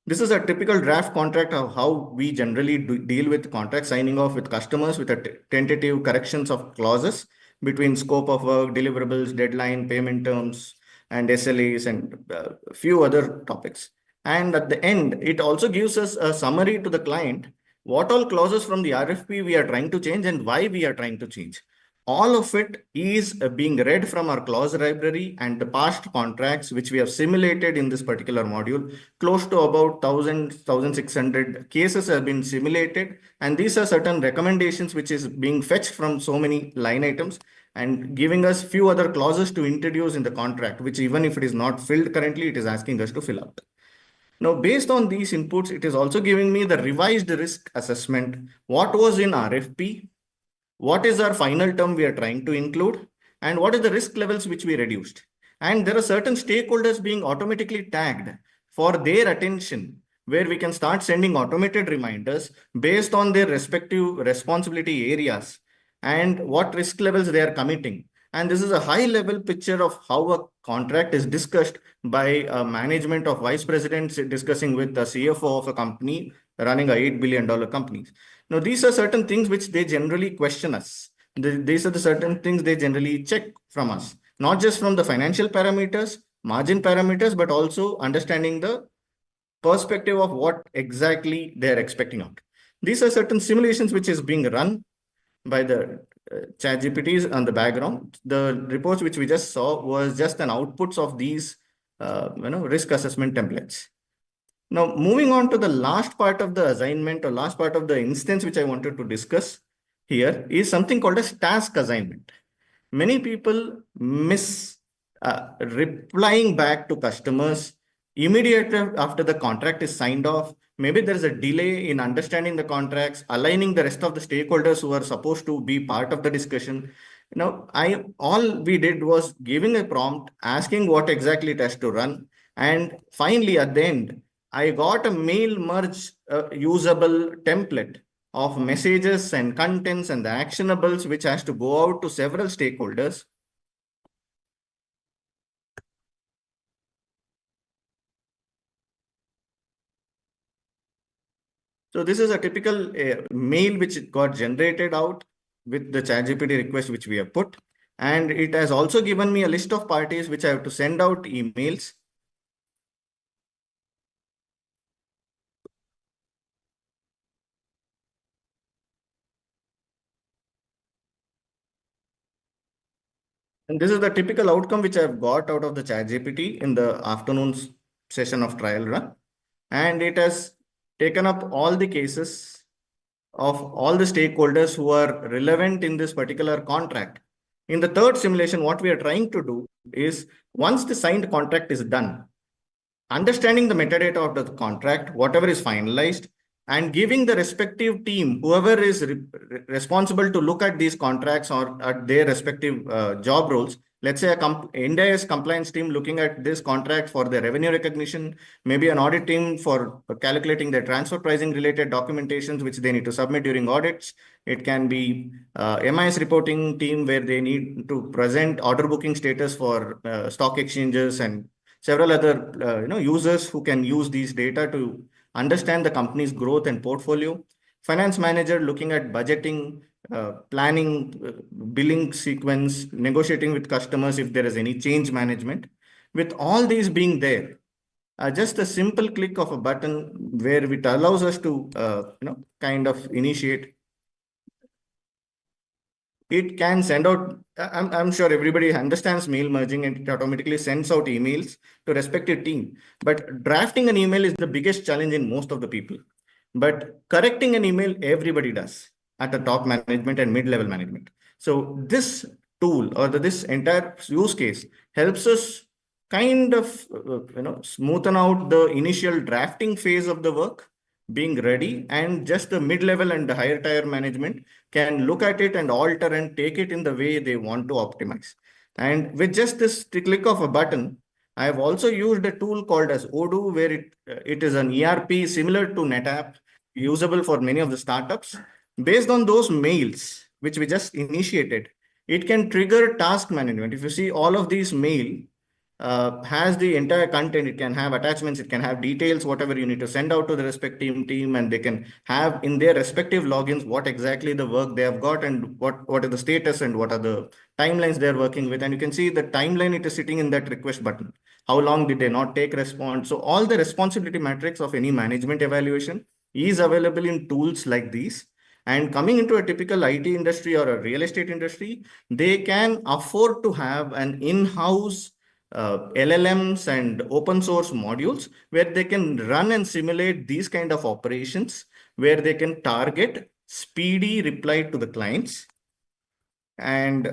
This is a typical draft contract of how we generally deal with contract signing off with customers, with a tentative corrections of clauses between scope of work, deliverables, deadline, payment terms, and SLAs, and a few other topics. And at the end, it also gives us a summary to the client, what all clauses from the RFP we are trying to change and why we are trying to change. All of it is being read from our clause library and the past contracts, which we have simulated in this particular module. Close to about 1,600 cases have been simulated. And these are certain recommendations which is being fetched from so many line items and giving us few other clauses to introduce in the contract, which even if it is not filled currently, it is asking us to fill out. Now, based on these inputs, it is also giving me the revised risk assessment. What was in RFP? What is our final term we are trying to include, and what is the risk levels which we reduced? And there are certain stakeholders being automatically tagged for their attention, where we can start sending automated reminders based on their respective responsibility areas and what risk levels they are committing. And this is a high level picture of how a contract is discussed by a management of vice presidents discussing with the CFO of a company running a $8 billion company. Now, these are certain things which they generally question us. These are the certain things they generally check from us, not just from the financial parameters, margin parameters, but also understanding the perspective of what exactly they're expecting out. These are certain simulations which is being run by the chat GPTs on the background. The reports which we just saw was just an outputs of these risk assessment templates. Now, moving on to the last part of the assignment or last part of the instance which I wanted to discuss here is something called as task assignment. Many people miss replying back to customers immediately after the contract is signed off. Maybe there is a delay in understanding the contracts, aligning the rest of the stakeholders who are supposed to be part of the discussion. Now, all we did was giving a prompt, asking what exactly it has to run. And finally, at the end, I got a mail merge usable template of messages and contents and the actionables, which has to go out to several stakeholders. So this is a typical mail which got generated out with the ChatGPT request which we have put. And it has also given me a list of parties which I have to send out emails. And this is the typical outcome which I've got out of the ChatGPT in the afternoon session of trial run. And it has taken up all the cases of all the stakeholders who are relevant in this particular contract. In the third simulation, what we are trying to do is once the signed contract is done, understanding the metadata of the contract, whatever is finalized, and giving the respective team, whoever is responsible to look at these contracts or at their respective job roles, let's say India's compliance team looking at this contract for the revenue recognition, maybe an audit team for calculating their transfer pricing related documentations, which they need to submit during audits. It can be MIS reporting team where they need to present order booking status for stock exchanges and several other users who can use these data to understand the company's growth and portfolio. Finance manager looking at budgeting, planning, billing sequence, negotiating with customers if there is any change management. With all these being there, just a simple click of a button where it allows us to kind of initiate. It can send out, I'm sure everybody understands mail merging, and it automatically sends out emails to respective team. But drafting an email is the biggest challenge in most of the people. But correcting an email, everybody does at the top management and mid-level management. So this tool or this entire use case helps us kind of smoothen out the initial drafting phase of the work, being ready, and just the mid-level and the higher tier management can look at it and alter and take it in the way they want to optimize. And with just this click of a button, I have also used a tool called as Odoo, where it is an ERP similar to NetApp, usable for many of the startups. Based on those mails, which we just initiated, it can trigger task management. If you see all of these mail, has the entire content. It can have attachments, it can have details, whatever you need to send out to the respective team, and they can have in their respective logins what exactly the work they have got and what are the status and what are the timelines they're working with. And you can see the timeline it is sitting in that request button. How long did they not take response? So all the responsibility metrics of any management evaluation is available in tools like these. And coming into a typical IT industry or a real estate industry, they can afford to have an in-house LLMs and open source modules where they can run and simulate these kind of operations, where they can target speedy reply to the clients. And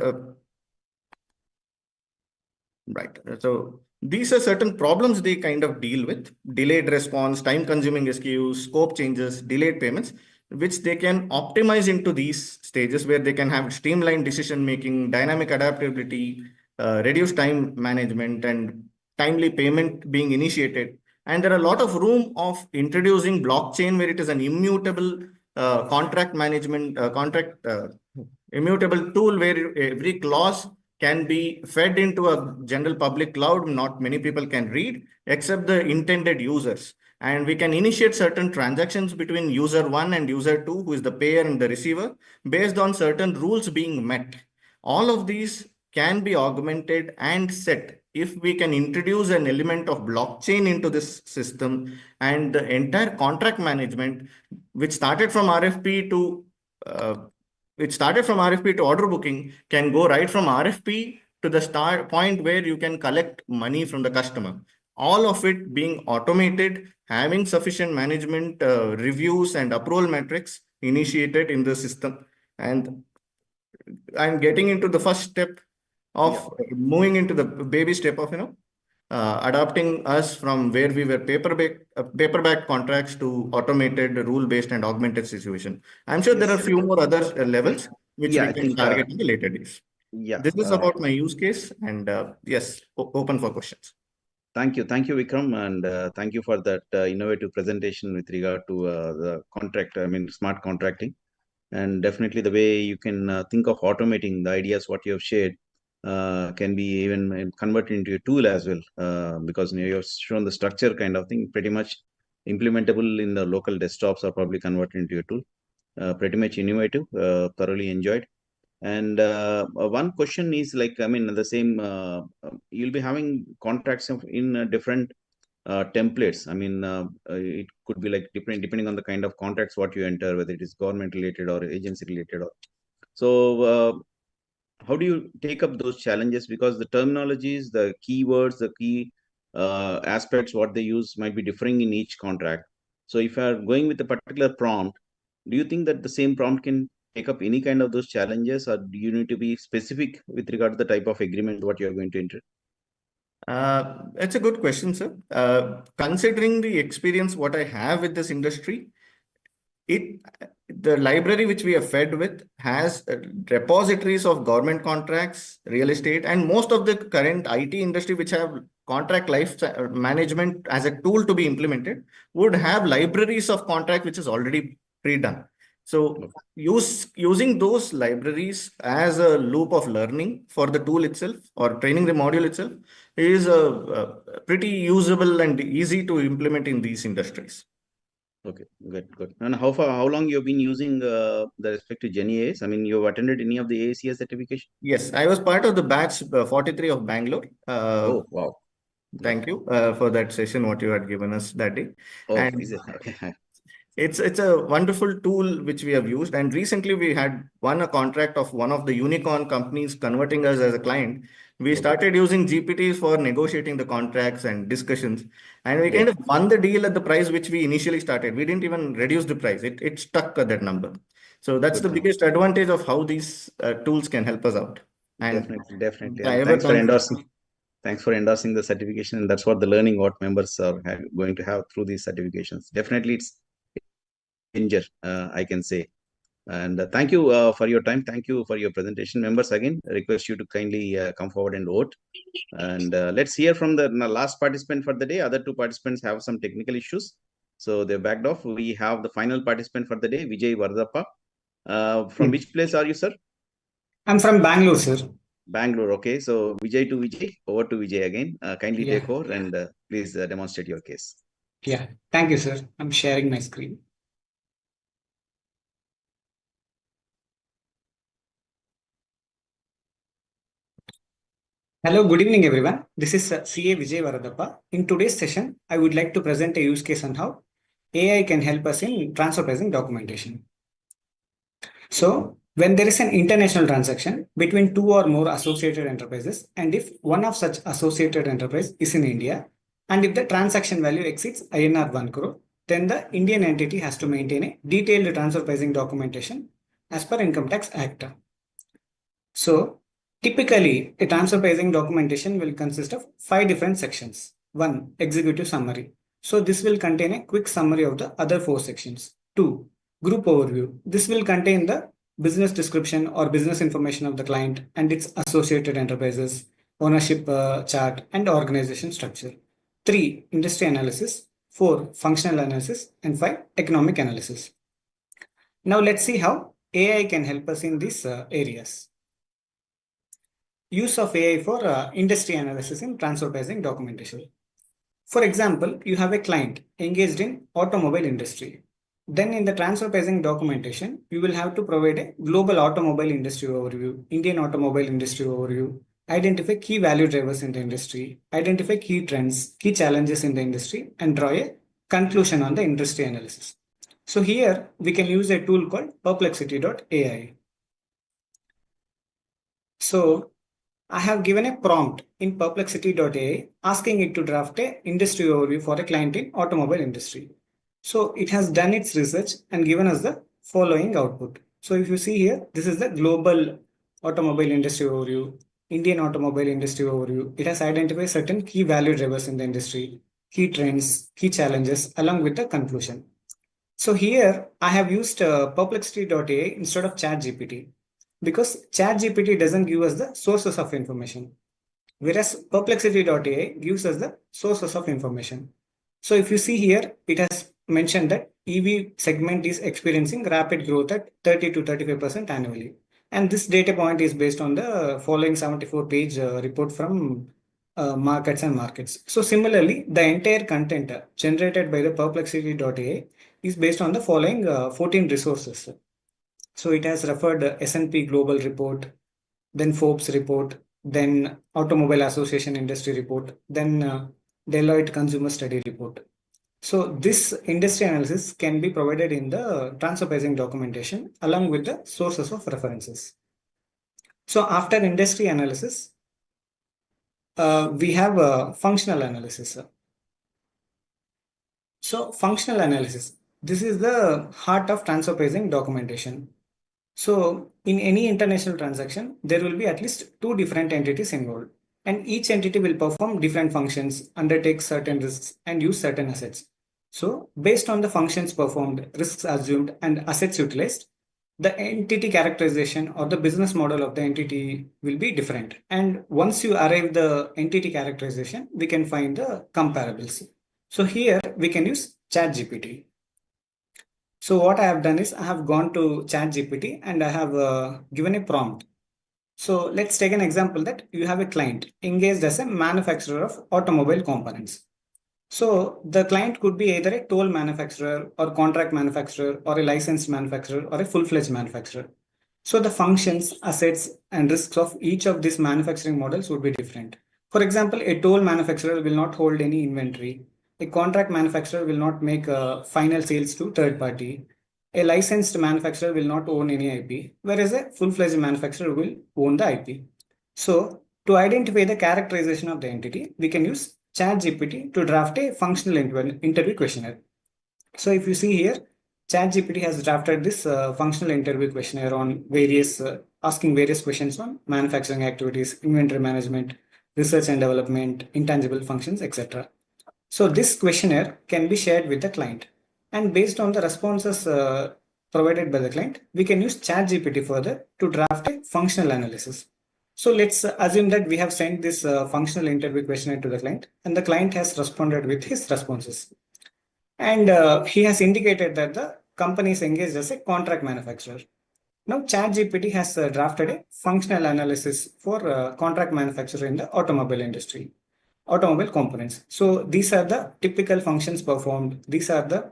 right, so these are certain problems they kind of deal with: delayed response, time consuming SKUs, scope changes, delayed payments, which they can optimize into these stages where they can have streamlined decision making, dynamic adaptability, reduce time management, and timely payment being initiated. And there are a lot of room of introducing blockchain, where it is an immutable contract management, immutable tool, where every clause can be fed into a general public cloud. Not many people can read except the intended users. And we can initiate certain transactions between user 1 and user 2, who is the payer and the receiver, based on certain rules being met. All of these can be augmented and set if we can introduce an element of blockchain into this system, and the entire contract management, which started from RFP to order booking, can go right from RFP to the start point where you can collect money from the customer. All of it being automated, having sufficient management reviews and approval metrics initiated in the system. And I'm getting into the first step of moving into the baby step of adapting us from where we were paperback contracts to automated, rule-based and augmented situation. I'm sure there are a few more other levels which we can target in the later days. This is about my use case, and yes, open for questions. Thank you, Vikram, and thank you for that innovative presentation with regard to the contract. I mean, smart contracting, and definitely the way you can think of automating the ideas what you have shared can be even converted into a tool as well, because you have shown the structure kind of thing, pretty much implementable in the local desktops or probably converted into a tool. Pretty much innovative, thoroughly enjoyed. And one question is like, I mean, the same, you'll be having contracts in different templates. I mean, it could be like different depending on the kind of contracts what you enter, whether it is government related or agency related. So how do you take up those challenges? Because the terminologies, the keywords, the key aspects what they use might be differing in each contract. So if you are going with a particular prompt, do you think that the same prompt can take up any kind of those challenges, or do you need to be specific with regard to the type of agreement what you are going to enter? That's a good question, sir. Considering the experience what I have with this industry, the library which we are fed with has repositories of government contracts, real estate, and most of the current IT industry which have contract life management as a tool to be implemented would have libraries of contract which is already pre-done. So using those libraries as a loop of learning for the tool itself or training the module itself is pretty usable and easy to implement in these industries. Okay, good. And how long you've been using the respective GenAIs? I mean, you've attended any of the ACS certification? Yes, I was part of the batch 43 of Bangalore. Oh, wow. Thank you for that session, what you had given us that day. Oh, and is it? Okay. It's a wonderful tool which we have used. And recently we had won a contract of one of the unicorn companies converting us as a client. We started using GPTs for negotiating the contracts and discussions. And we kind of won the deal at the price which we initially started. We didn't even reduce the price. It stuck at that number. So that's the biggest advantage of how these tools can help us out. And definitely. And Thanks for endorsing the certification. And that's what the learning what members are going to have through these certifications. Definitely, it's changer, I can say. And thank you for your time. Thank you for your presentation. Members, again, request you to kindly come forward and vote. And let's hear from the last participant for the day. Other two participants have some technical issues, so they backed off. We have the final participant for the day, Vijay Vardappa. From which place are you, sir? I'm from Bangalore, sir. Bangalore. Okay. So Vijay to Vijay, over to Vijay again. Kindly take over and please demonstrate your case. Yeah. Thank you, sir. I'm sharing my screen. Hello, good evening, everyone. This is CA Vijay Varadappa. In today's session, I would like to present a use case on how AI can help us in transfer pricing documentation. So, when there is an international transaction between two or more associated enterprises, and if one of such associated enterprise is in India, and if the transaction value exceeds INR 1 crore, then the Indian entity has to maintain a detailed transfer pricing documentation as per Income Tax Act. So, typically, a transfer pricing documentation will consist of 5 different sections. 1. Executive summary. So, this will contain a quick summary of the other 4 sections. 2. Group overview. This will contain the business description or business information of the client and its associated enterprises, ownership chart, and organization structure. 3. Industry analysis. 4. Functional analysis. And 5. Economic analysis. Now, let's see how AI can help us in these areas. Use of AI for industry analysis in transfer pricing documentation. For example, you have a client engaged in automobile industry. Then in the transfer pricing documentation, you will have to provide a global automobile industry overview, Indian automobile industry overview, identify key value drivers in the industry, identify key trends, key challenges in the industry, and draw a conclusion on the industry analysis. So here we can use a tool called perplexity.ai. So I have given a prompt in perplexity.ai asking it to draft an industry overview for a client in automobile industry. So it has done its research and given us the following output. So if you see here, this is the global automobile industry overview, Indian automobile industry overview. It has identified certain key value drivers in the industry, key trends, key challenges, along with the conclusion. So here I have used perplexity.ai instead of ChatGPT, because ChatGPT doesn't give us the sources of information, whereas perplexity.ai gives us the sources of information. So if you see here, it has mentioned that EV segment is experiencing rapid growth at 30 to 35% annually. And this data point is based on the following 74-page report from markets and markets. So similarly, the entire content generated by the perplexity.ai is based on the following 14 resources. So it has referred S&P Global report, then Forbes report, then Automobile Association Industry report, then Deloitte Consumer Study report. So this industry analysis can be provided in the transfer pricing documentation along with the sources of references. So after industry analysis, we have functional analysis. So functional analysis, this is the heart of transfer pricing documentation. So in any international transaction, there will be at least 2 different entities involved, and each entity will perform different functions, undertake certain risks, and use certain assets. So based on the functions performed, risks assumed, and assets utilized, the entity characterization or the business model of the entity will be different. And once you arrive the entity characterization, we can find the comparables. So here we can use ChatGPT. So what I have done is I have gone to ChatGPT and I have given a prompt. So let's take an example that you have a client engaged as a manufacturer of automobile components. So the client could be either a toll manufacturer or contract manufacturer or a licensed manufacturer or a full-fledged manufacturer. So the functions, assets, and risks of each of these manufacturing models would be different. For example, a toll manufacturer will not hold any inventory. A contract manufacturer will not make final sales to third party. A licensed manufacturer will not own any IP, whereas a full-fledged manufacturer will own the IP. So to identify the characterization of the entity, we can use ChatGPT to draft a functional interview questionnaire. So if you see here, ChatGPT has drafted this functional interview questionnaire on various, asking various questions on manufacturing activities, inventory management, research and development, intangible functions, etc. So this questionnaire can be shared with the client. And based on the responses provided by the client, we can use ChatGPT further to draft a functional analysis. So let's assume that we have sent this functional interview questionnaire to the client, and the client has responded with his responses. And he has indicated that the company is engaged as a contract manufacturer. Now, ChatGPT has drafted a functional analysis for contract manufacturer in the automobile industry, automobile components. So these are the typical functions performed. These are the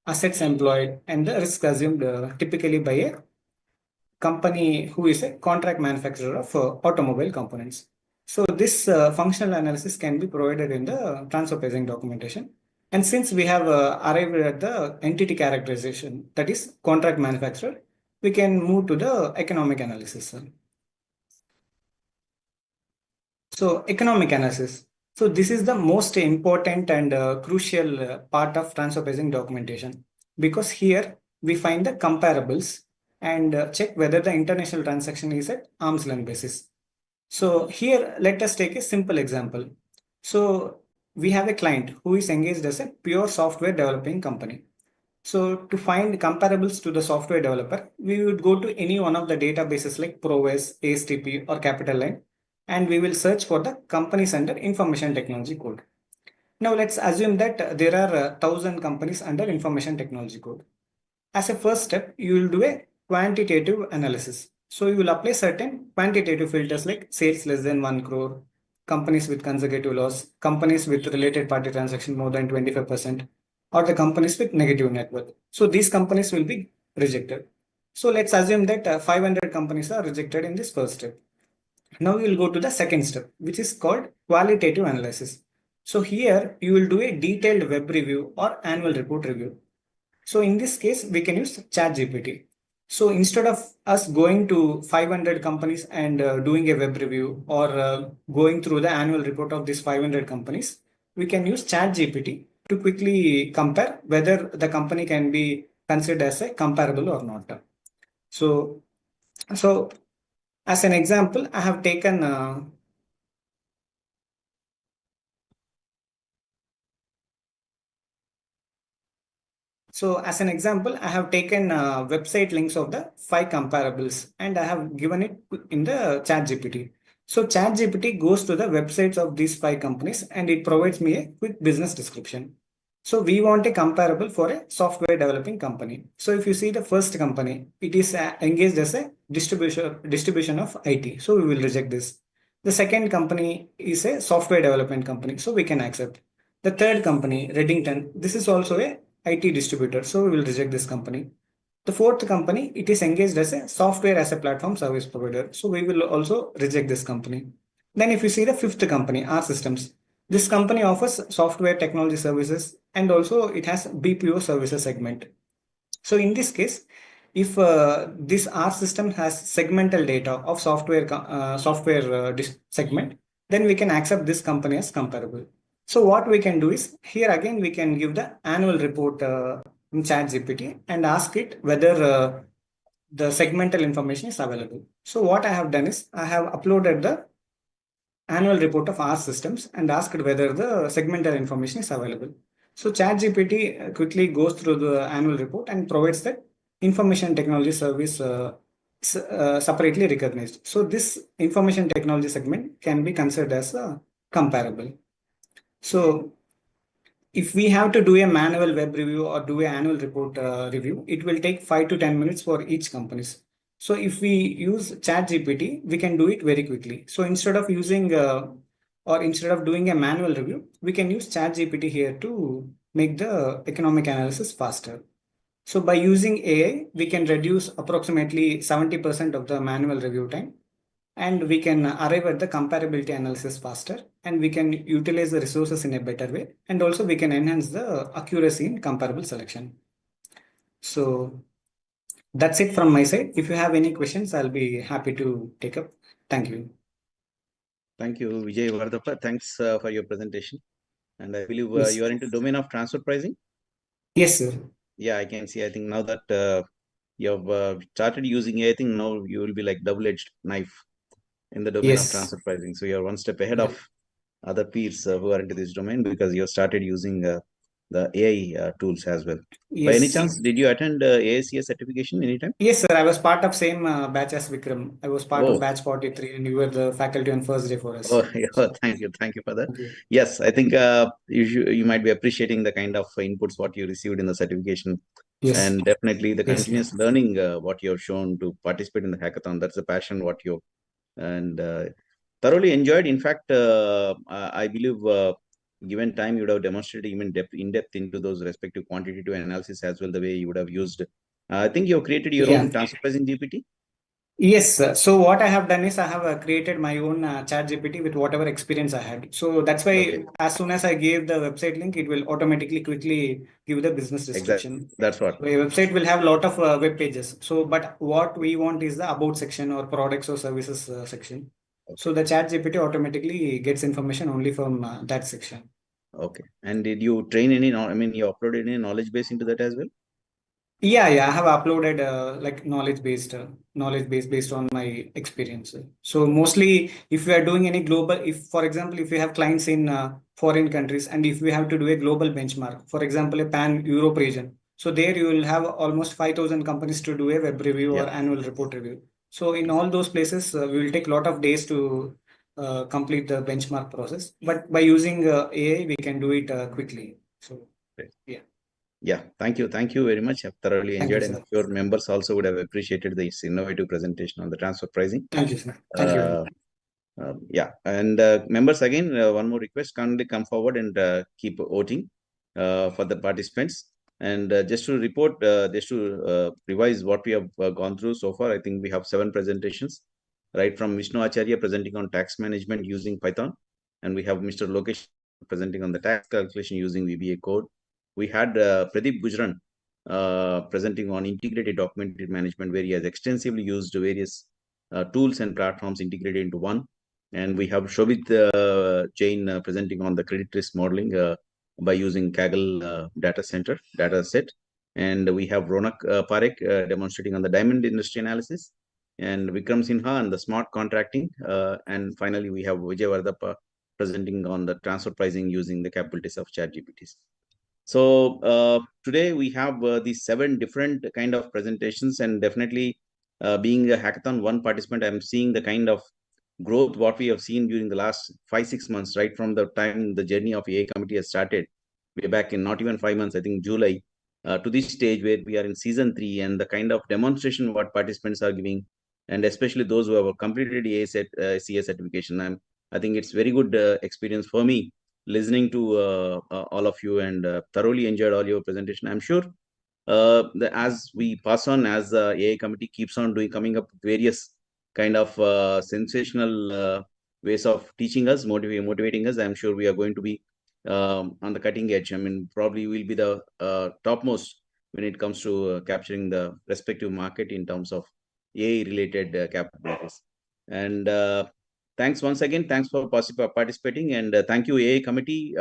assets employed and the risk assumed typically by a company who is a contract manufacturer of automobile components. So this functional analysis can be provided in the transfer pricing documentation. And since we have arrived at the entity characterization, that is contract manufacturer, we can move to the economic analysis. So economic analysis. So this is the most important and crucial part of transfer pricing documentation, because here we find the comparables and check whether the international transaction is at arm's length basis. So here, let us take a simple example. So we have a client who is engaged as a pure software developing company. So to find comparables to the software developer, we would go to any one of the databases like ProVes, ASTP or Capital Line, and we will search for the companies under information technology code. Now let's assume that there are 1,000 companies under information technology code. As a first step, you will do a quantitative analysis. So you will apply certain quantitative filters like sales less than 1 crore, companies with consecutive loss, companies with related party transaction more than 25%, or the companies with negative net worth. So these companies will be rejected. So let's assume that 500 companies are rejected in this first step. Now we will go to the second step, which is called qualitative analysis. So here you will do a detailed web review or annual report review. So in this case, we can use ChatGPT. So instead of us going to 500 companies and doing a web review or going through the annual report of these 500 companies, we can use ChatGPT to quickly compare whether the company can be considered as a comparable or not. So as an example, I have taken as an example, I have taken website links of the 5 comparables and I have given it in the ChatGPT. So ChatGPT goes to the websites of these 5 companies and it provides me a quick business description. So we want a comparable for a software developing company. So if you see the first company, it is engaged as a distribution of IT. So we will reject this. The second company is a software development company. So we can accept. The third company, Reddington, this is also a IT distributor. So we will reject this company. The fourth company, it is engaged as a software as a platform service provider. So we will also reject this company. Then if you see the fifth company, R Systems, this company offers software technology services and also it has BPO services segment. So in this case, if this R system has segmental data of software segment, then we can accept this company as comparable. So what we can do is here again we can give the annual report in ChatGPT and ask it whether the segmental information is available. So what I have done is I have uploaded the annual report of R systems and asked whether the segmental information is available. So ChatGPT quickly goes through the annual report and provides that information technology service separately recognized. So this information technology segment can be considered as comparable. So if we have to do a manual web review or do an annual report review, it will take 5 to 10 minutes for each companies. So if we use ChatGPT, we can do it very quickly. So instead of using or instead of doing a manual review, we can use ChatGPT here to make the economic analysis faster. So by using AI, we can reduce approximately 70% of the manual review time, and we can arrive at the comparability analysis faster, and we can utilize the resources in a better way, and also we can enhance the accuracy in comparable selection. So that's it from my side. If you have any questions, I'll be happy to take up. Thank you. Thank you, Vijay Vardappa. Thanks for your presentation. And I believe Yes. you are into domain of transfer pricing. Yes, sir. Yeah, I can see. I think now that you have started using AI, I think now you will be like double-edged knife. in the domain of Yes. transfer pricing. So you're one step ahead of other peers who are into this domain because you started using the AI tools as well. By any Yes. chance, did you attend AICS certification anytime? Yes, sir. I was part of same batch as Vikram. I was part Oh. of batch 43, and you were the faculty on first day for us. Oh, yeah, thank you for that. Thank you. Yes, I think you might be appreciating the kind of inputs what you received in the certification, Yes. and definitely the Yes. continuous learning what you have shown to participate in the hackathon. That's the passion what you and thoroughly enjoyed. In fact, I believe given time you would have demonstrated even in depth into those respective quantitative analysis as well. The way you would have used. I think you have created your own transfer pricing GPT. Yes, sir. So what I have done is I have created my own chat GPT with whatever experience I had. So that's why as soon as I gave the website link, it will automatically quickly give the business description. Exactly. That's what. So a website will have a lot of web pages. So, but what we want is the about section or products or services section. So the chat GPT automatically gets information only from that section. Okay. And did you train any, I mean, you uploaded any knowledge base into that as well? Yeah, I have uploaded like knowledge based based on my experience. So mostly, if we are doing any global, if for example, if we have clients in foreign countries, and if we have to do a global benchmark, for example, a pan Europe region, so there you will have almost 5,000 companies to do a web review or annual report review. So in all those places, we will take a lot of days to complete the benchmark process. But by using AI, we can do it quickly. So yeah. Yeah, thank you very much. I've thoroughly enjoyed, and your members also would have appreciated this innovative presentation on the transfer pricing. Thank you, sir. Thank you. Yeah, and members, again, one more request: kindly come forward and keep voting for the participants. And just to report, just to revise what we have gone through so far, I think we have 7 presentations, right from Vishnu Acharya presenting on tax management using Python, and we have Mr. Lokesh presenting on the tax calculation using VBA code. We had Pradeep Gujran presenting on integrated document management, where he has extensively used various tools and platforms integrated into one. And we have Shobit Jain presenting on the credit risk modeling by using Kaggle data set. And we have Ronak Parekh demonstrating on the diamond industry analysis, and Vikram Sinha on the smart contracting. And finally, we have Vijay Vardappa presenting on the transfer pricing using the capabilities of ChatGPTs. So today we have these 7 different kind of presentations, and definitely being a hackathon one participant, I'm seeing the kind of growth what we have seen during the last 5-6 months, right from the time the journey of AI committee has started, way back in not even 5 months, I think July, to this stage where we are in season 3, and the kind of demonstration what participants are giving, and especially those who have completed AI CS certification. I think it's very good experience for me listening to all of you, and thoroughly enjoyed all your presentation. I'm sure as we pass on, as the AI committee keeps on coming up with various kind of sensational ways of teaching us, motivating us, I'm sure we are going to be on the cutting edge. I mean, probably we'll be the topmost when it comes to capturing the respective market in terms of AI related capabilities. And thanks once again. Thanks for participating, and thank you AI committee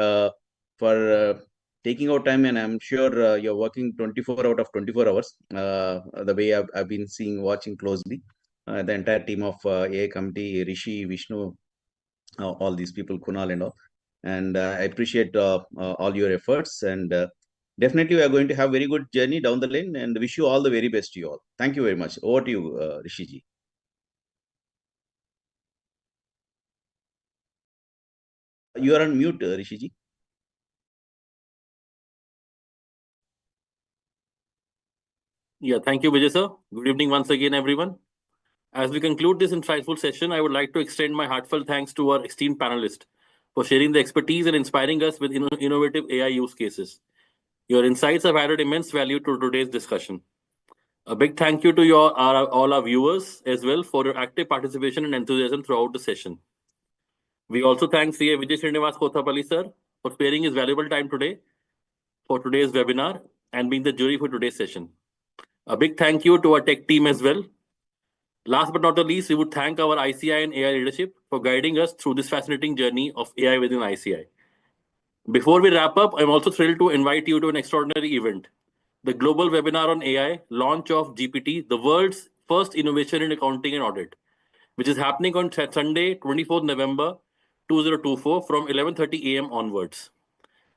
for taking out time. And I'm sure you're working 24 out of 24 hours. The way I've been watching closely, the entire team of AI committee, Rishi, Vishnu, all these people, Kunal and all. And I appreciate all your efforts, and definitely we are going to have very good journey down the lane, and wish you all the very best to you all. Thank you very much. Over to you, Rishi ji. You are on mute, Rishi ji. Yeah, thank you, Vijay sir. Good evening once again, everyone. As we conclude this insightful session, I would like to extend my heartfelt thanks to our esteemed panelists for sharing the expertise and inspiring us with innovative AI use cases. Your insights have added immense value to today's discussion. A big thank you to all our viewers as well for your active participation and enthusiasm throughout the session. We also thank CA Vijay Srinivas Kothapalli sir for sparing his valuable time today for today's webinar and being the jury for today's session. A big thank you to our tech team as well. Last but not the least, we would thank our ICAI and AI leadership for guiding us through this fascinating journey of AI within ICAI. Before we wrap up, I'm also thrilled to invite you to an extraordinary event, the global webinar on AI, launch of GPT, the world's first innovation in accounting and audit. which is happening on Sunday, 24th November 2024 from 11:30 a.m. onwards.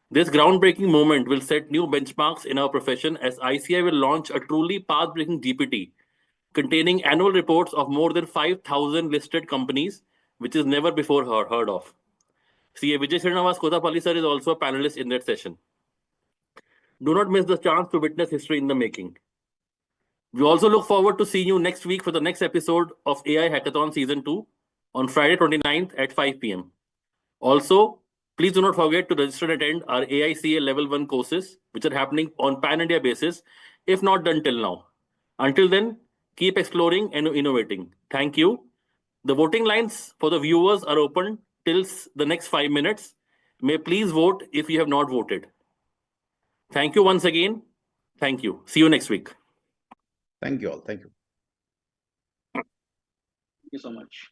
This groundbreaking moment will set new benchmarks in our profession as ICAI will launch a truly path-breaking GPT containing annual reports of more than 5,000 listed companies, which is never before heard of. CA Vijay Srinivas Kotapalli sir is also a panelist in that session. Do not miss the chance to witness history in the making. We also look forward to seeing you next week for the next episode of AI Hackathon Season 2 on Friday 29th at 5 p.m. Also, please do not forget to register and attend our AICA Level 1 courses, which are happening on pan-India basis, if not done till now. Until then, keep exploring and innovating. Thank you. The voting lines for the viewers are open till the next 5 minutes. May please vote if you have not voted. Thank you once again. Thank you. See you next week. Thank you all. Thank you. Thank you so much.